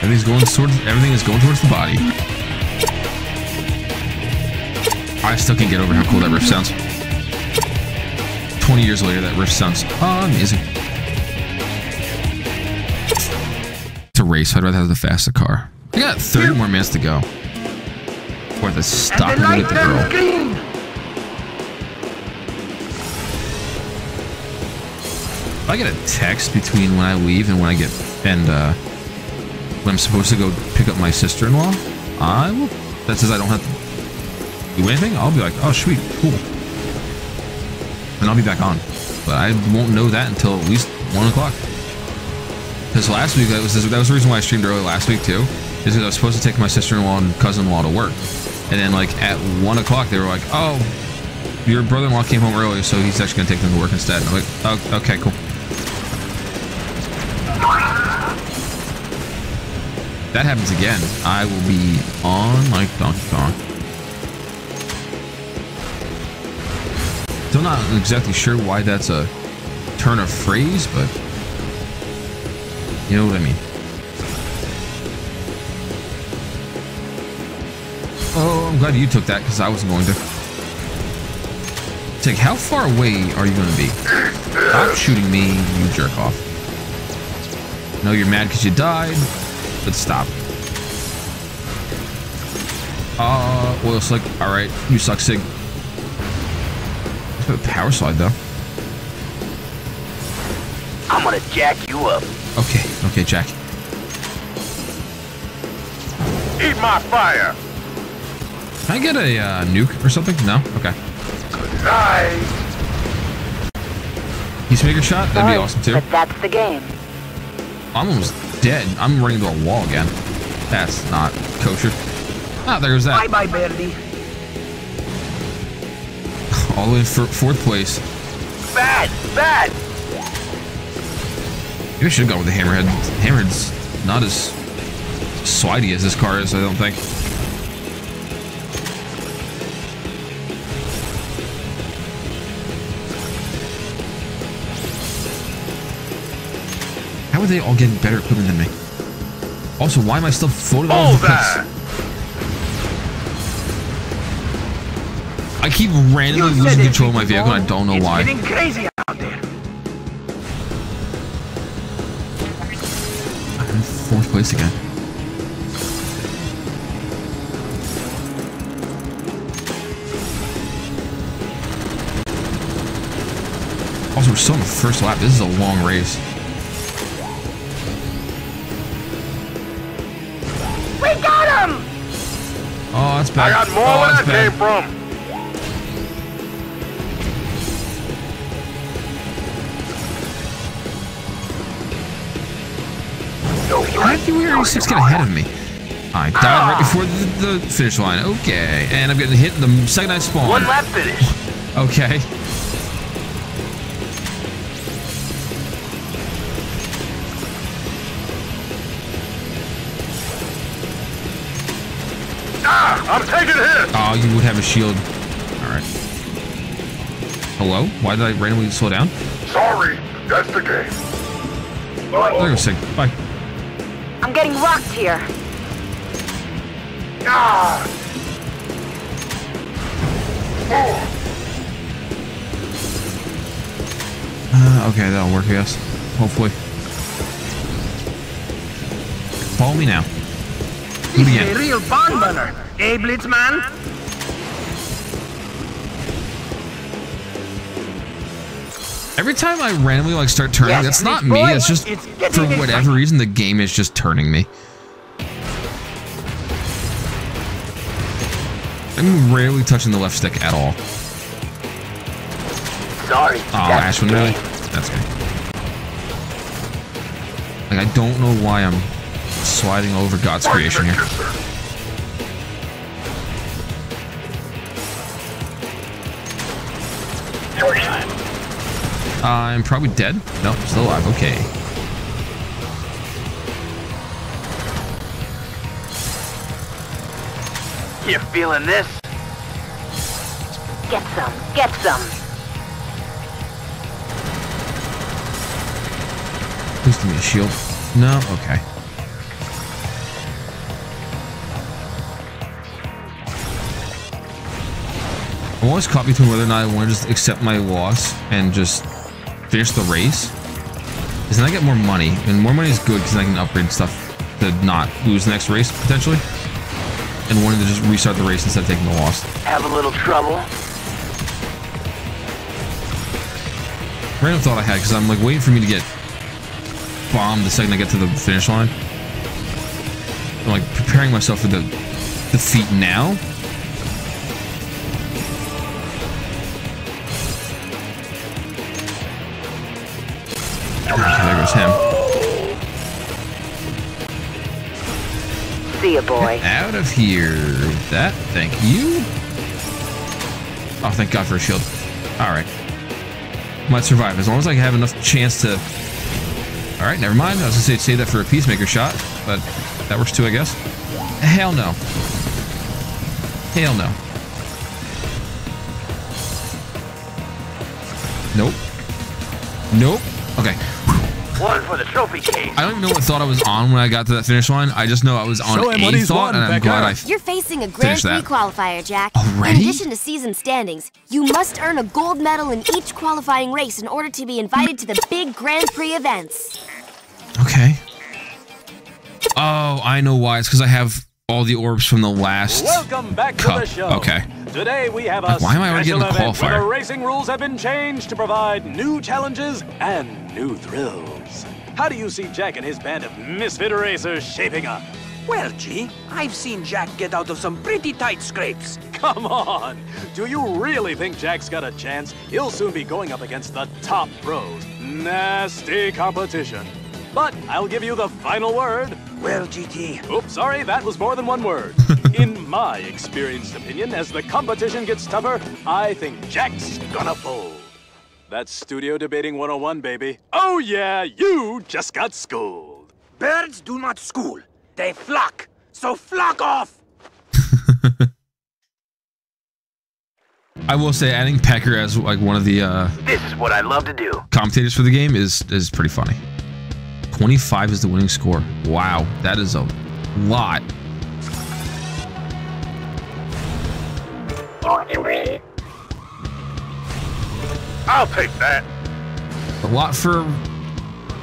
Everything is going towards the body. I still can't get over how cool that riff sounds. 20 years later, that riff sounds amazing. It's a race. I'd rather have the faster car. I got 30 more minutes to go. Or I have to stop and look at the girl. If I get a text between when I leave and when I get when I'm supposed to go pick up my sister-in-law, I will. That says I don't have to do anything. I'll be like, oh sweet, cool, and I'll be back on. But I won't know that until at least 1 o'clock. Because last week that was the reason why I streamed early last week too. Is because I was supposed to take my sister-in-law and cousin-in-law to work, and then like at 1 o'clock they were like, oh, your brother-in-law came home early, so he's actually gonna take them to work instead. And I'm like, oh, okay, cool. That happens again, I will be on like Donkey Kong. Still not exactly sure why that's a turn of phrase, but you know what I mean. Oh, I'm glad you took that because I wasn't going to. It's like, how far away are you going to be? Stop shooting me, you jerk off. No, you're mad because you died. But stop. Oil slick. Alright, you suck, Sig. Let's go to power slide, though. I'm gonna jack you up. Okay, Jack. Eat my fire. Can I get a nuke or something? No? Okay. Good night. Peacemaker shot? That'd be awesome too. But that's the game. I'm almost dead. I'm running into a wall again. That's not kosher. Ah, there's that. Bye-bye, Birdie. All the way in fourth place. Bad! Bad! Maybe I should have gone with the Hammerhead. Hammerhead's not as swidey as this car is, I don't think. How are they all getting better equipment than me? Also, why am I still floating all over the place? I keep randomly losing control of my vehicle and I don't know why. It's getting crazy out there. I'm in fourth place again. Also, we're still in the first lap. This is a long race. We got him! Oh, that's bad. I got more where that came from. How did you 86 get ahead of me? I died right before the finish line. Okay, and I'm getting hit in the second I spawn. One lap finish. Okay. I'm taking hits. Oh, you would have a shield. All right. Hello? Why did I randomly slow down? Sorry, that's the game. There goes Sig. Bye. I'm getting rocked here. Ah. Okay, that'll work, I guess. Hopefully. Follow me now. Do it He's again. a real barn burner. Eh, Blitzman? Every time I randomly like start turning, Yes, that's not Blitz me. boy, It's just it's for getting whatever exciting. reason the game is just turning me. I'm rarely touching the left stick at all. Sorry. Oh, Ashwin, really? That's good. Like, I don't know why I'm sliding over God's creation here. I'm probably dead. Nope, still alive. Okay. You feeling this? Get some. Get some. Please give me a shield. No? Okay. I'm always caught between whether or not I want to just accept my loss and just finish the race. Because then I get more money. And more money is good because I can upgrade stuff to not lose the next race, potentially. And wanting to just restart the race instead of taking the loss. Have a little trouble? Random thought I had, because I'm like waiting for me to get bombed the second I get to the finish line. I'm like preparing myself for the defeat now. Okay, there goes him. See ya, boy. Get out of here. That, thank you. Oh, thank God for a shield. Alright. Might survive, as long as I have enough chance to... Alright, never mind. I was gonna say save that for a Peacemaker shot, but that works too, I guess. Hell no. Hell no. Nope. Nope. Okay. One for the trophy case. I don't even know what thought I was on when I got to that finish line. I just know I was on a thought, and I'm glad I You're facing a Grand finished Prix that. qualifier, Jack. Already? In addition to season standings, you must earn a gold medal in each qualifying race in order to be invited to the big Grand Prix events. Okay. Oh, I know why. It's because I have all the orbs from the last Welcome back cup. to the show. Okay. Today we have a Like, why am I already special getting the event where qualifier? the racing rules have been changed to provide new challenges and new thrills. How do you see Jack and his band of misfit racers shaping up? Well, gee, I've seen Jack get out of some pretty tight scrapes. Come on! Do you really think Jack's got a chance? He'll soon be going up against the top pros. Nasty competition. But I'll give you the final word. Well, GT. Oops, sorry, that was more than one word. In my experienced opinion, as the competition gets tougher, I think Jack's gonna fold. That's Studio Debating 101, baby. Oh yeah, you just got schooled. Birds do not school. They flock. So flock off! I will say adding Pecker as like one of the This is what I love to do. commentators for the game is pretty funny. 25 is the winning score. Wow, that is a lot. I'll take that. A lot for a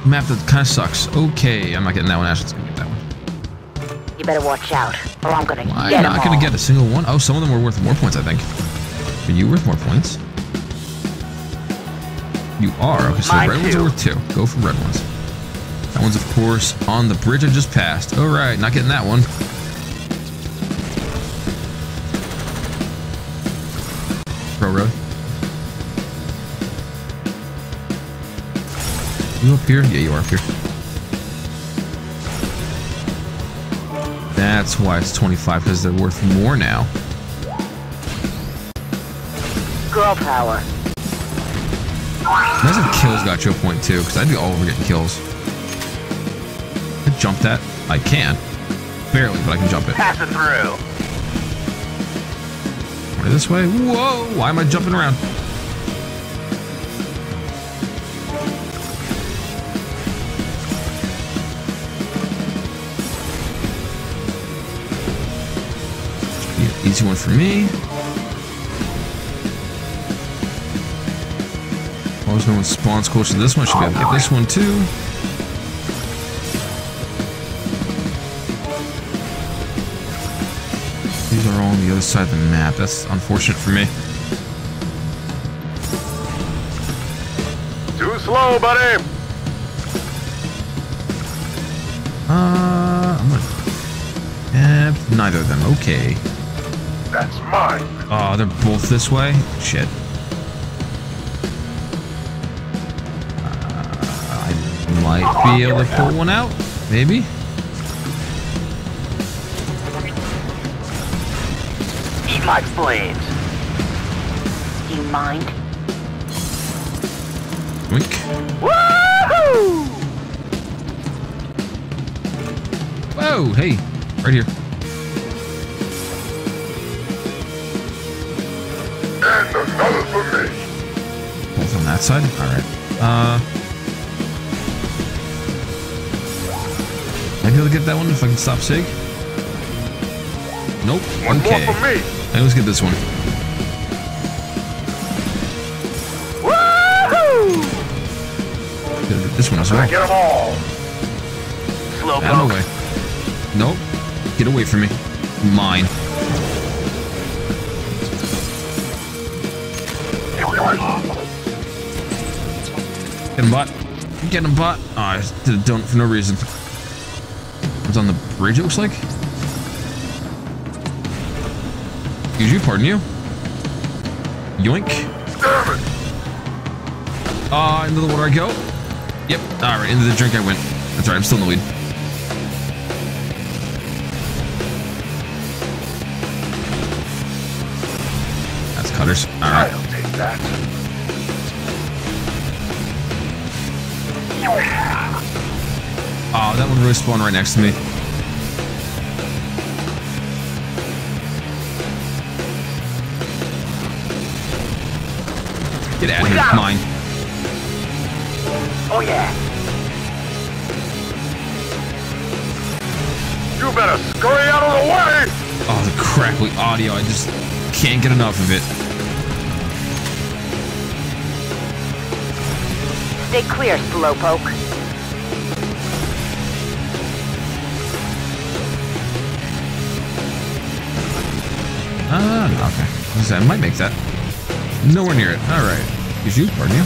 map that kind of sucks. Okay, I'm not getting that one. Ashton's gonna get that one. You better watch out, or I'm gonna I'm get not gonna get a single one. Oh, some of them were worth more points, I think. Are you worth more points? You are. Okay, so the red ones are worth 2. Go for red ones. That one's, of course, on the bridge I just passed. All right, not getting that one. Pro road. You up here? Yeah, you are up here. That's why it's 25, because they're worth more now. girl power. Nice if kills got you a point too, because I'd be all over getting kills. I jump that. I can. Barely, but I can jump it. Pass it through. Right this way. Whoa! Why am I jumping around? Easy one for me. Always know when spawns close to this one. Should be able to get this one too. These are all on the other side of the map. That's unfortunate for me. Too slow, buddy. I'm gonna... neither of them. Okay. That's mine. Oh, they're both this way? Shit. I might be able to pull one out. Maybe? Eat my flames. You mind? Wink. Woohoo! Whoa, hey. Right here. And another for me. Both on that side? Alright. Might be able to get that one if I can stop Sig. Nope. One okay. more for me. Hey, let's get this one. Woohoo! Get this one as well. Get them all. Slow Out of the way. Nope. Get away from me. Mine. Get him, bot. Get him, bot. Oh, I just did a donut for no reason. It's on the bridge, it looks like. Excuse you, pardon you. Yoink. Damn it. Into the water I go. Yep. Alright, into the drink I went. That's right, I'm still in the lead. That's cutters. Alright. I'll take that. Oh, that one really spawned right next to me. Get out of here. Mine. Oh yeah. You better scurry out of the way. Oh, the crackly audio. I just can't get enough of it. Stay clear, Slowpoke. Okay. I might make that. Nowhere near it. All right. Excuse you, pardon you.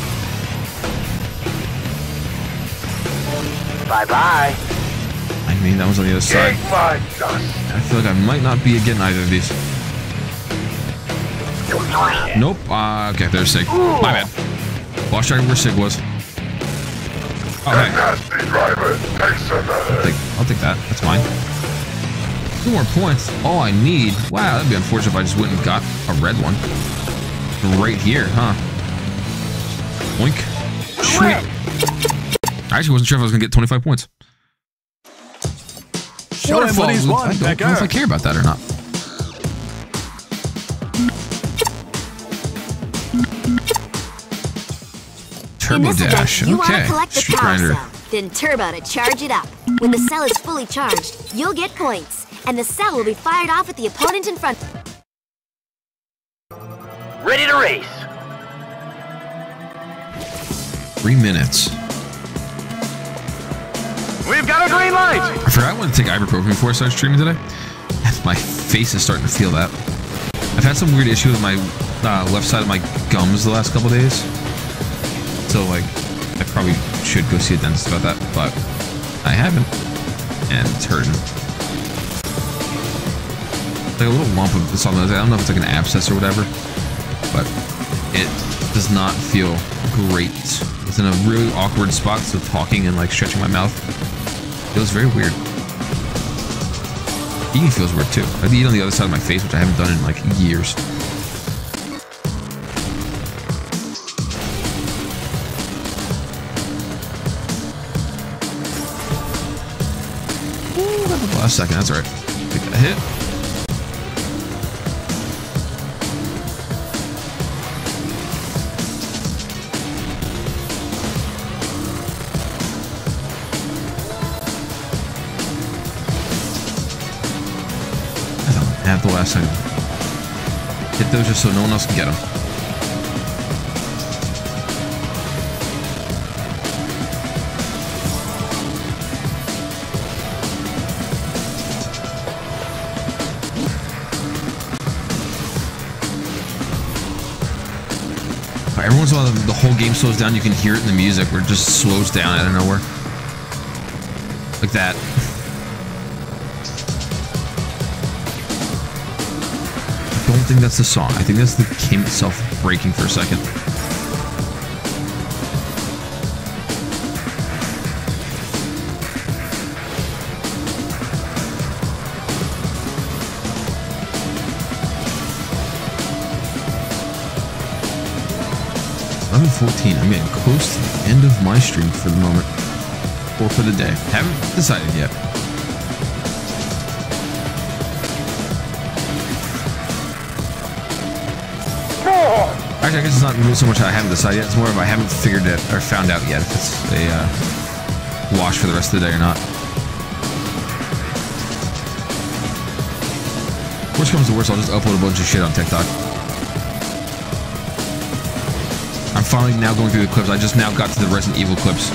Bye-bye. I mean, that was on the other side. I feel like I might not be getting either of these. Nope. Okay, there's Sig. My bad. Lost track of where Sig was. Oh, hey. I'll take that. That's fine. 2 more points. All I need. Wow, that'd be unfortunate if I just went and got a red one. Right here, huh? Oink. Sweet. I actually wasn't sure if I was going to get 25 points. Show him what he's won, I don't know if I care about that or not. Turbo Dash. You want to Okay. collect the Street power Grinder. cell, then turbo to charge it up. When the cell is fully charged, you'll get points, and the cell will be fired off at the opponent in front. Ready to race. 3 minutes. We've got a green light. I forgot when to take ibuprofen before I started streaming today. My face is starting to feel that. I've had some weird issue with my left side of my gums the last couple days. So, like, I probably should go see a dentist about that, but I haven't. And it's hurting. Like a little lump of this on the, I don't know if it's like an abscess or whatever, but it does not feel great. It's in a really awkward spot, so talking and like stretching my mouth feels very weird. Eating feels weird too. I have to eat on the other side of my face, which I haven't done in like years. Ooh, last second, that's alright. Take that hit. At the last second. Hit those just so no one else can get them. Every once in a while, the whole game slows down. You can hear it in the music where it just slows down out of nowhere. Like that. I don't think that's the song. I think that's the game itself breaking for a second. $11:14. I'm getting close to the end of my stream for the moment. Or for the day. Haven't decided yet. Actually, I guess it's not really so much that I haven't decided yet. It's more of I haven't figured it or found out yet if it's a wash for the rest of the day or not. Worst comes to worst, I'll just upload a bunch of shit on TikTok. I'm finally now going through the clips. I just now got to the Resident Evil clips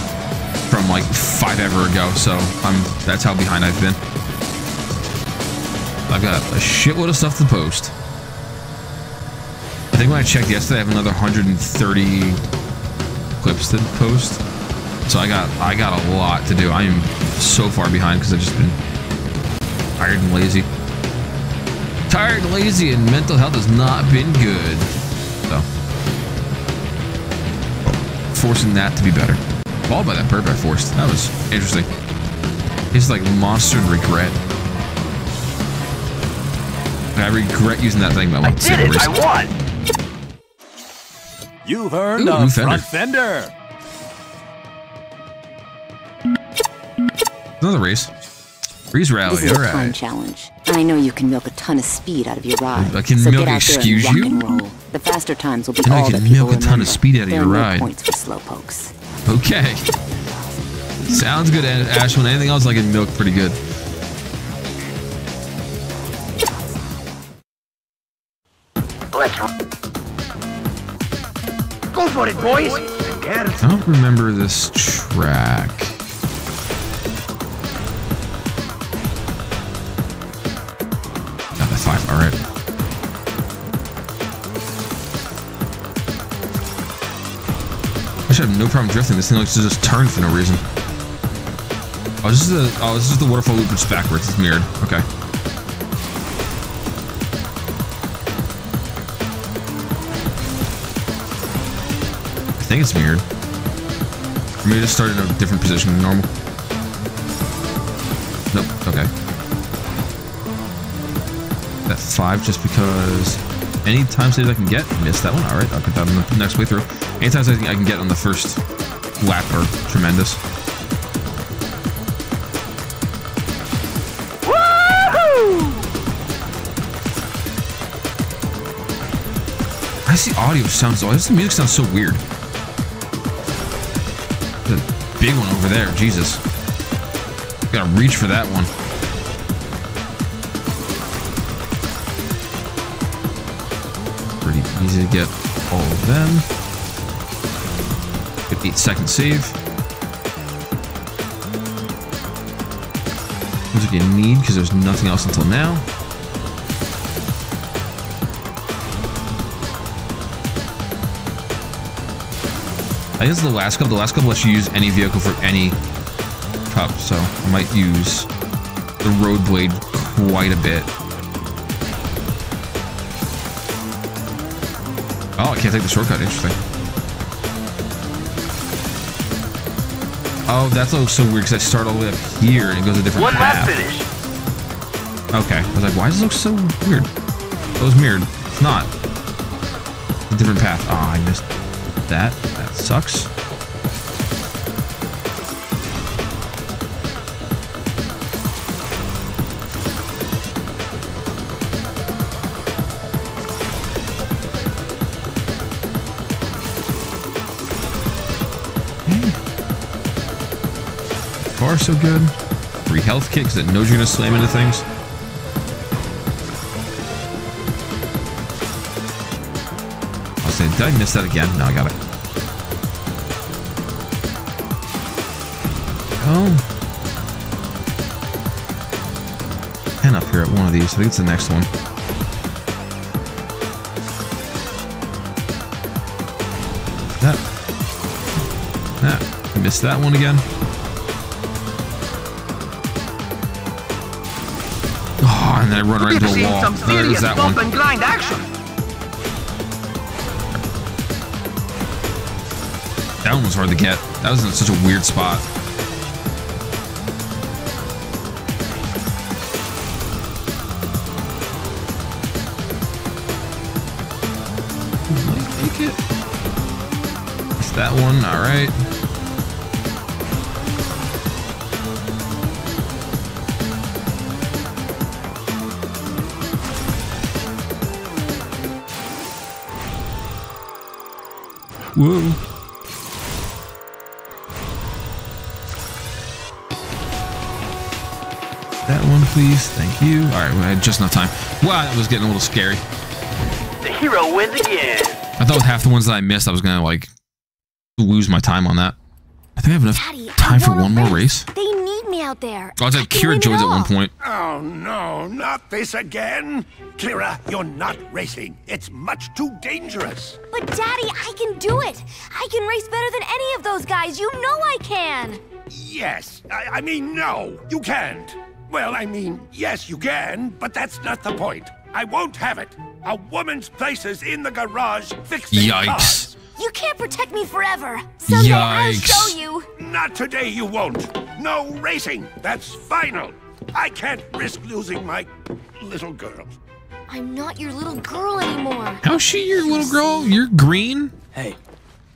from like 5 ever ago, so that's how behind I've been. I've got a shitload of stuff to post. I think when I checked yesterday, I have another 130 clips to post. So I got a lot to do. I am so far behind because I've just been tired and lazy. Tired, lazy, and mental health has not been good. So forcing that to be better. Followed by that burp I forced. That was interesting. It's like monster regret. I regret using that thing, but I did it! I won! You've earned a front fender. Another race. Freeze rally, This is a time alright. challenge. I know you can milk a ton of speed out of your ride. I can so milk, get out there excuse and rock you? and roll. The faster times will be I know all I that can people milk a ton remember. of speed out of There your are no ride. points for slowpokes. Okay. Sounds good, Ashwin. Anything else I can milk pretty good. Let's go for it, boys. I don't remember this track. Got the 5, alright. I should have no problem drifting. This thing likes to just turn for no reason. Oh, Oh, this is the waterfall loop just backwards. It's mirrored. Okay. I think it's mirrored. Or maybe just start in a different position than normal. Nope. Okay. That 5 just because any time saves I can get. Missed that one. All right. I'll get that on the next way through. Any time saves I can get on the first lap are tremendous. Why does the audio sounds? Why does the music sound so weird? The big one over there, Jesus! Gotta reach for that one. Pretty easy to get all of them. 58-second save. Looks like you need because there's nothing else until now. I think it's the last cup. The last cup lets you use any vehicle for any cup, so I might use the road blade quite a bit. Oh, I can't take the shortcut. Interesting. Oh, that looks so weird because I start all the way up here and it goes a different path. Finish. Okay, I was like, why does it look so weird? It was mirrored. It's not. A different path. Oh, I missed that. That sucks. Far so good. Free health kit because it knows you're gonna slam into things. I'll say, did I miss that again? No, I got it. Oh. And up here at one of these. I think it's the next one. That. I missed that one again. Oh, and then I run right into a wall. There's that one. And grind action. That one was hard to get. That was in such a weird spot. Might make it. It's that one. All right. Whoa. That one, please. Thank you. All right, we had just enough time. Wow, that was getting a little scary. The hero wins again. I thought with half the ones that I missed, I was gonna like lose my time on that. I think I have enough time for one more race. They need me out there. Oh, it's like Kira joins at one point. Oh no, not this again. Kira, you're not racing. It's much too dangerous. But Daddy, I can do it. I can race better than any of those guys. You know I can. Yes, I mean no, you can't. Well, I mean, yes, you can, but that's not the point. I won't have it. A woman's place is in the garage fixing cars. You can't protect me forever. Someday I'll show you. Not today, you won't. No racing. That's final. I can't risk losing my little girl. I'm not your little girl anymore. How's she your little girl? You're green? Hey,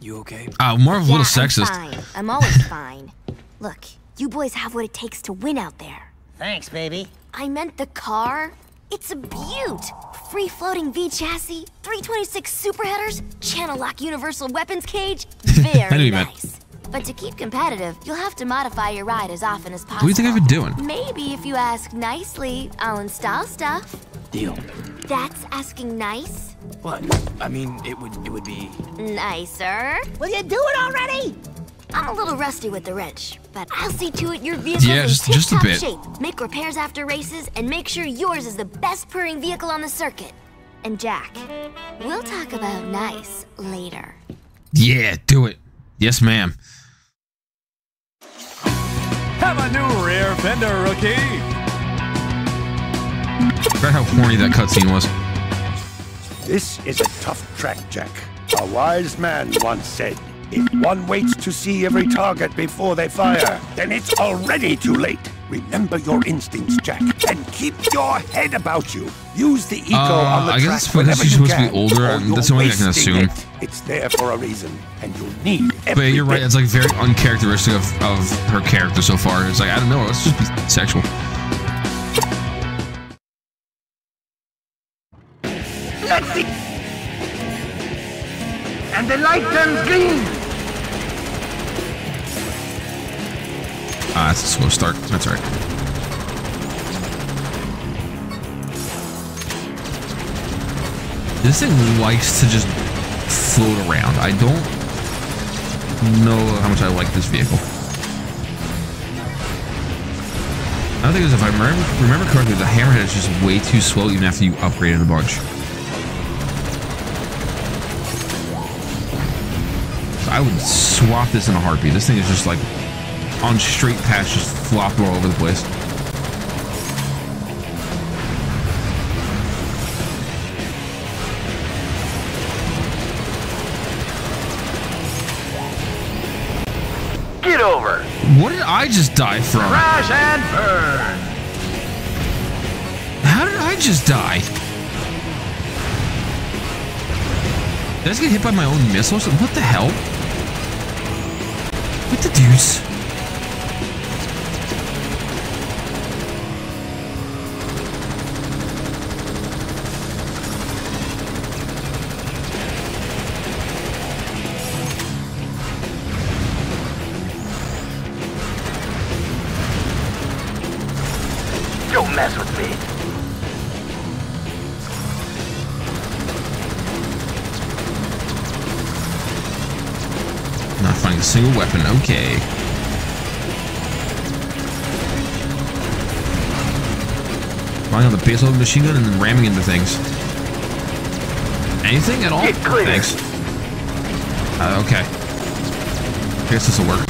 you okay? More of a little sexist. I'm fine. I'm always fine. Look, you boys have what it takes to win out there. Thanks, baby. I meant the car. It's a beaut. Free-floating V chassis, 326 super headers, channel lock universal weapons cage. Very nice. But to keep competitive, you'll have to modify your ride as often as possible. What do you think I've been doing? Maybe if you ask nicely, I'll install stuff. Deal. That's asking nice? What? I mean, it would be... Nicer? Will you do it already? I'm a little rusty with the wrench, but I'll see to it your vehicle's in just a tip-top bit. shape. Make repairs after races, and make sure yours is the best purring vehicle on the circuit. And Jack, we'll talk about nice later. Yeah, do it. Yes, ma'am. Have a new rear fender, rookie. I forgot how horny that cutscene was. This is a tough track, Jack. A wise man once said, if one waits to see every target before they fire, then it's already too late. Remember your instincts, Jack, and keep your head about you. Use the eco on the I track guess it's because she's supposed to be older, and that's the only thing I can assume. It's there for a reason, and you'll need every But you're right, bit. it's like very uncharacteristic of her character so far. It's like, I don't know, let's just be sexual. Let's see. And the light turns green. Ah, that's a slow start. That's right. This thing likes to just float around. I don't know how much I like this vehicle. Another thing is, if I remember correctly, the Hammerhead is just way too slow even after you upgrade it a bunch. So I would swap this in a heartbeat. This thing is just like on straight paths, just flopping all over the place. Get over. What did I just die from? Crash and burn. How did I just die? Did I just get hit by my own missiles? What the hell? What the deuce? Don't mess with me. Not finding a single weapon. Okay. Flying on the base load machine gun and then ramming into things. Anything at all? Thanks. Okay. I guess this will work.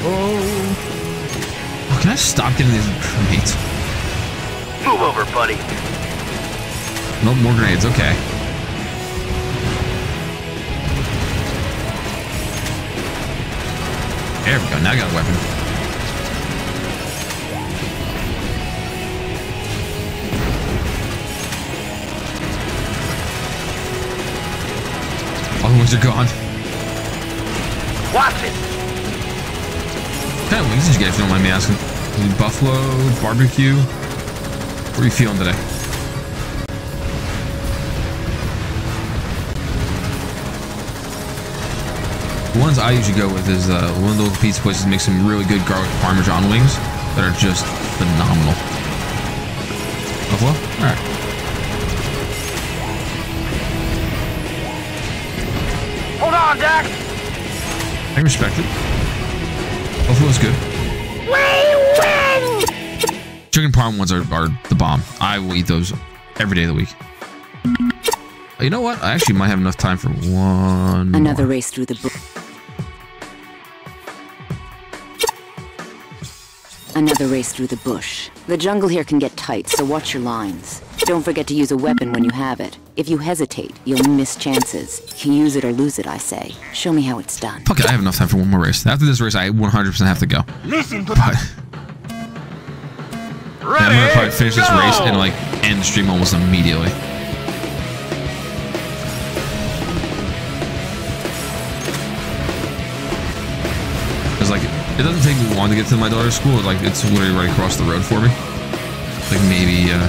Oh, can I stop getting these grenades? Move over, buddy. No more grenades, okay. There we go, now I got a weapon. All the wings are gone. Watch it. What kind of wings did you get, if you don't mind me asking? Buffalo, barbecue? What are you feeling today? The ones I usually go with is one of those pizza places makes some really good garlic parmesan wings that are just phenomenal. Buffalo? Alright. Hold on, Jack. I respect it. Buffalo's good. We win! Chicken parm ones are the bomb. I will eat those every day of the week. You know what? I actually might have enough time for one Another more. race through the bush. Another race through the bush. The jungle here can get tight, so watch your lines. Don't forget to use a weapon when you have it. If you hesitate, you'll miss chances. You use it or lose it, I say. Show me how it's done. Fuck it, I have enough time for one more race. After this race, I 100% have to go. Listen to But I'm gonna probably finish this race and like end the stream almost immediately. Cause like it doesn't take me long to get to my daughter's school. Like it's literally right across the road for me. Like maybe a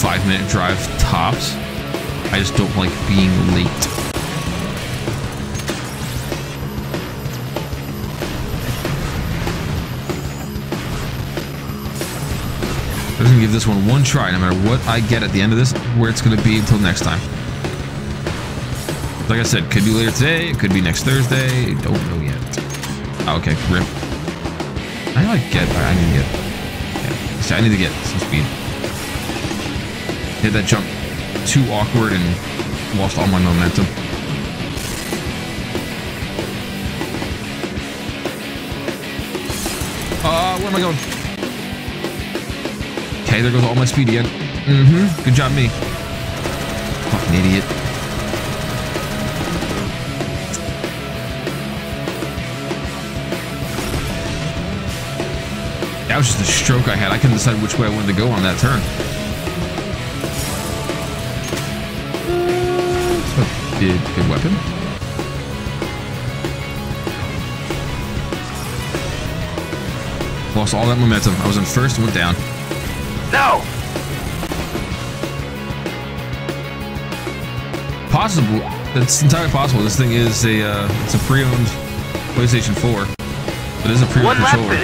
5-minute drive tops. I just don't like being late. I'm just gonna give this one try, no matter what I get at the end of this, where it's gonna be until next time. Like I said, could be later today, it could be next Thursday, don't know yet. Okay, rip. I know I get, I can get. Yeah, See, I need to get some speed. Hit that jump too awkward and lost all my momentum. Where am I going? Okay, there goes all my speed again. Good job, me. Fucking idiot. That was just a stroke I had. I couldn't decide which way I wanted to go on that turn. It's a good weapon. Lost all that momentum. I was in first, went down. No! Possible. It's entirely possible. This thing is a it's a pre-owned PlayStation 4. It is a pre-owned controller.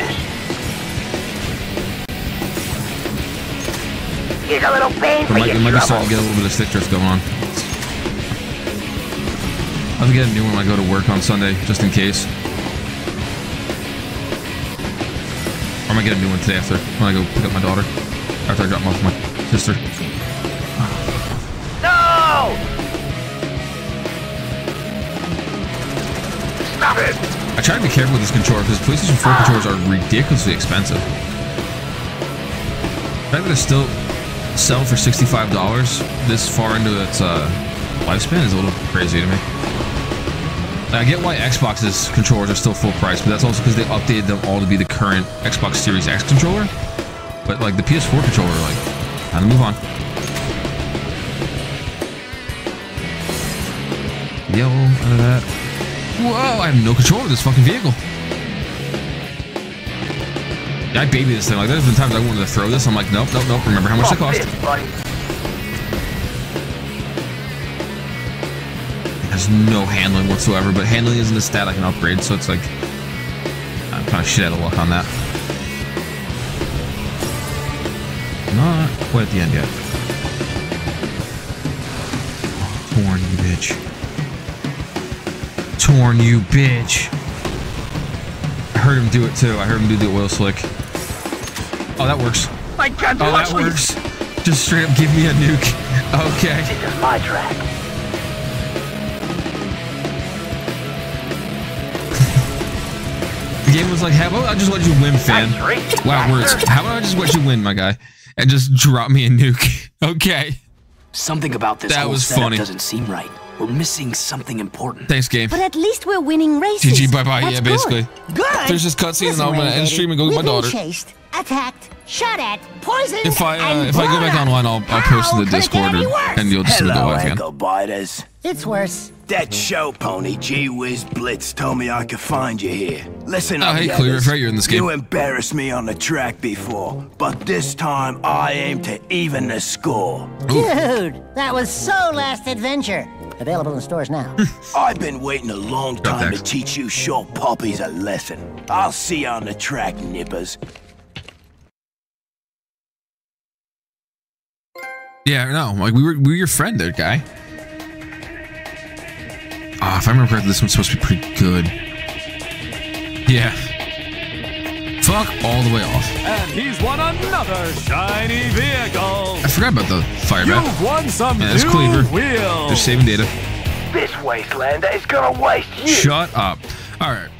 Here's a little pain for It might be starting to get a little bit of stick drift going on. I'll have to get a new one when I go to work on Sunday, just in case. Or I might get a new one today after when I go pick up my daughter. After I drop off my sister. No! Stop it! I try to be careful with this controller because PlayStation 4 controllers are ridiculously expensive. The fact that they're still selling for $65 this far into its lifespan is a little crazy to me. I get why Xbox's controllers are still full price, but that's also because they updated them all to be the current Xbox Series X controller. But like the PS4 controller, like, time to move on. Yellow out of that. Whoa, I have no control of this fucking vehicle. Yeah, I baby this thing. Like, there's been times I wanted to throw this. I'm like, nope. Remember how much it cost. It has no handling whatsoever, but handling isn't a stat I can upgrade, so it's like I'm kind of shit out of luck on that. Not quite at the end yet. Oh, torn, you bitch. Torn, you bitch. I heard him do it too. I heard him do the oil slick. Oh, that works. I can't oh, that works. Just straight up give me a nuke. Okay. This is my track. The game was like, how about I just let you win, fan? Wow, words. How about I just let you win, my guy? And just drop me a nuke. Okay. Something about this that whole was setup funny. Doesn't seem right. We're missing something important. Thanks, game. But at least we're winning races. GG, bye-bye. That's Yeah, basically. Good. There's this cutscene, and I'm gonna end stream and go get my daughter. Chased, attacked, shot at, poisoned, If I go back online, I'll post in the Discord, and you'll just go live again. Hello, biters. It's worse. That show pony, Gee Whiz Blitz, told me I could find you here. Listen up, hey, Clear, right, you're in this game. You embarrassed me on the track before, but this time I aim to even the score. Dude, that was so last adventure. Available in stores now. I've been waiting a long time to teach you short puppies a lesson. I'll see you on the track, nippers. Yeah, no, like we were your friend there, guy. Ah, if I remember correctly, this one's supposed to be pretty good. Yeah. Fuck all the way off. And he's won another shiny vehicle. I forgot about the fire bat. You've won some that's new Cleaver. wheels. They're saving data. This wastelander is gonna waste you. Shut up. All right.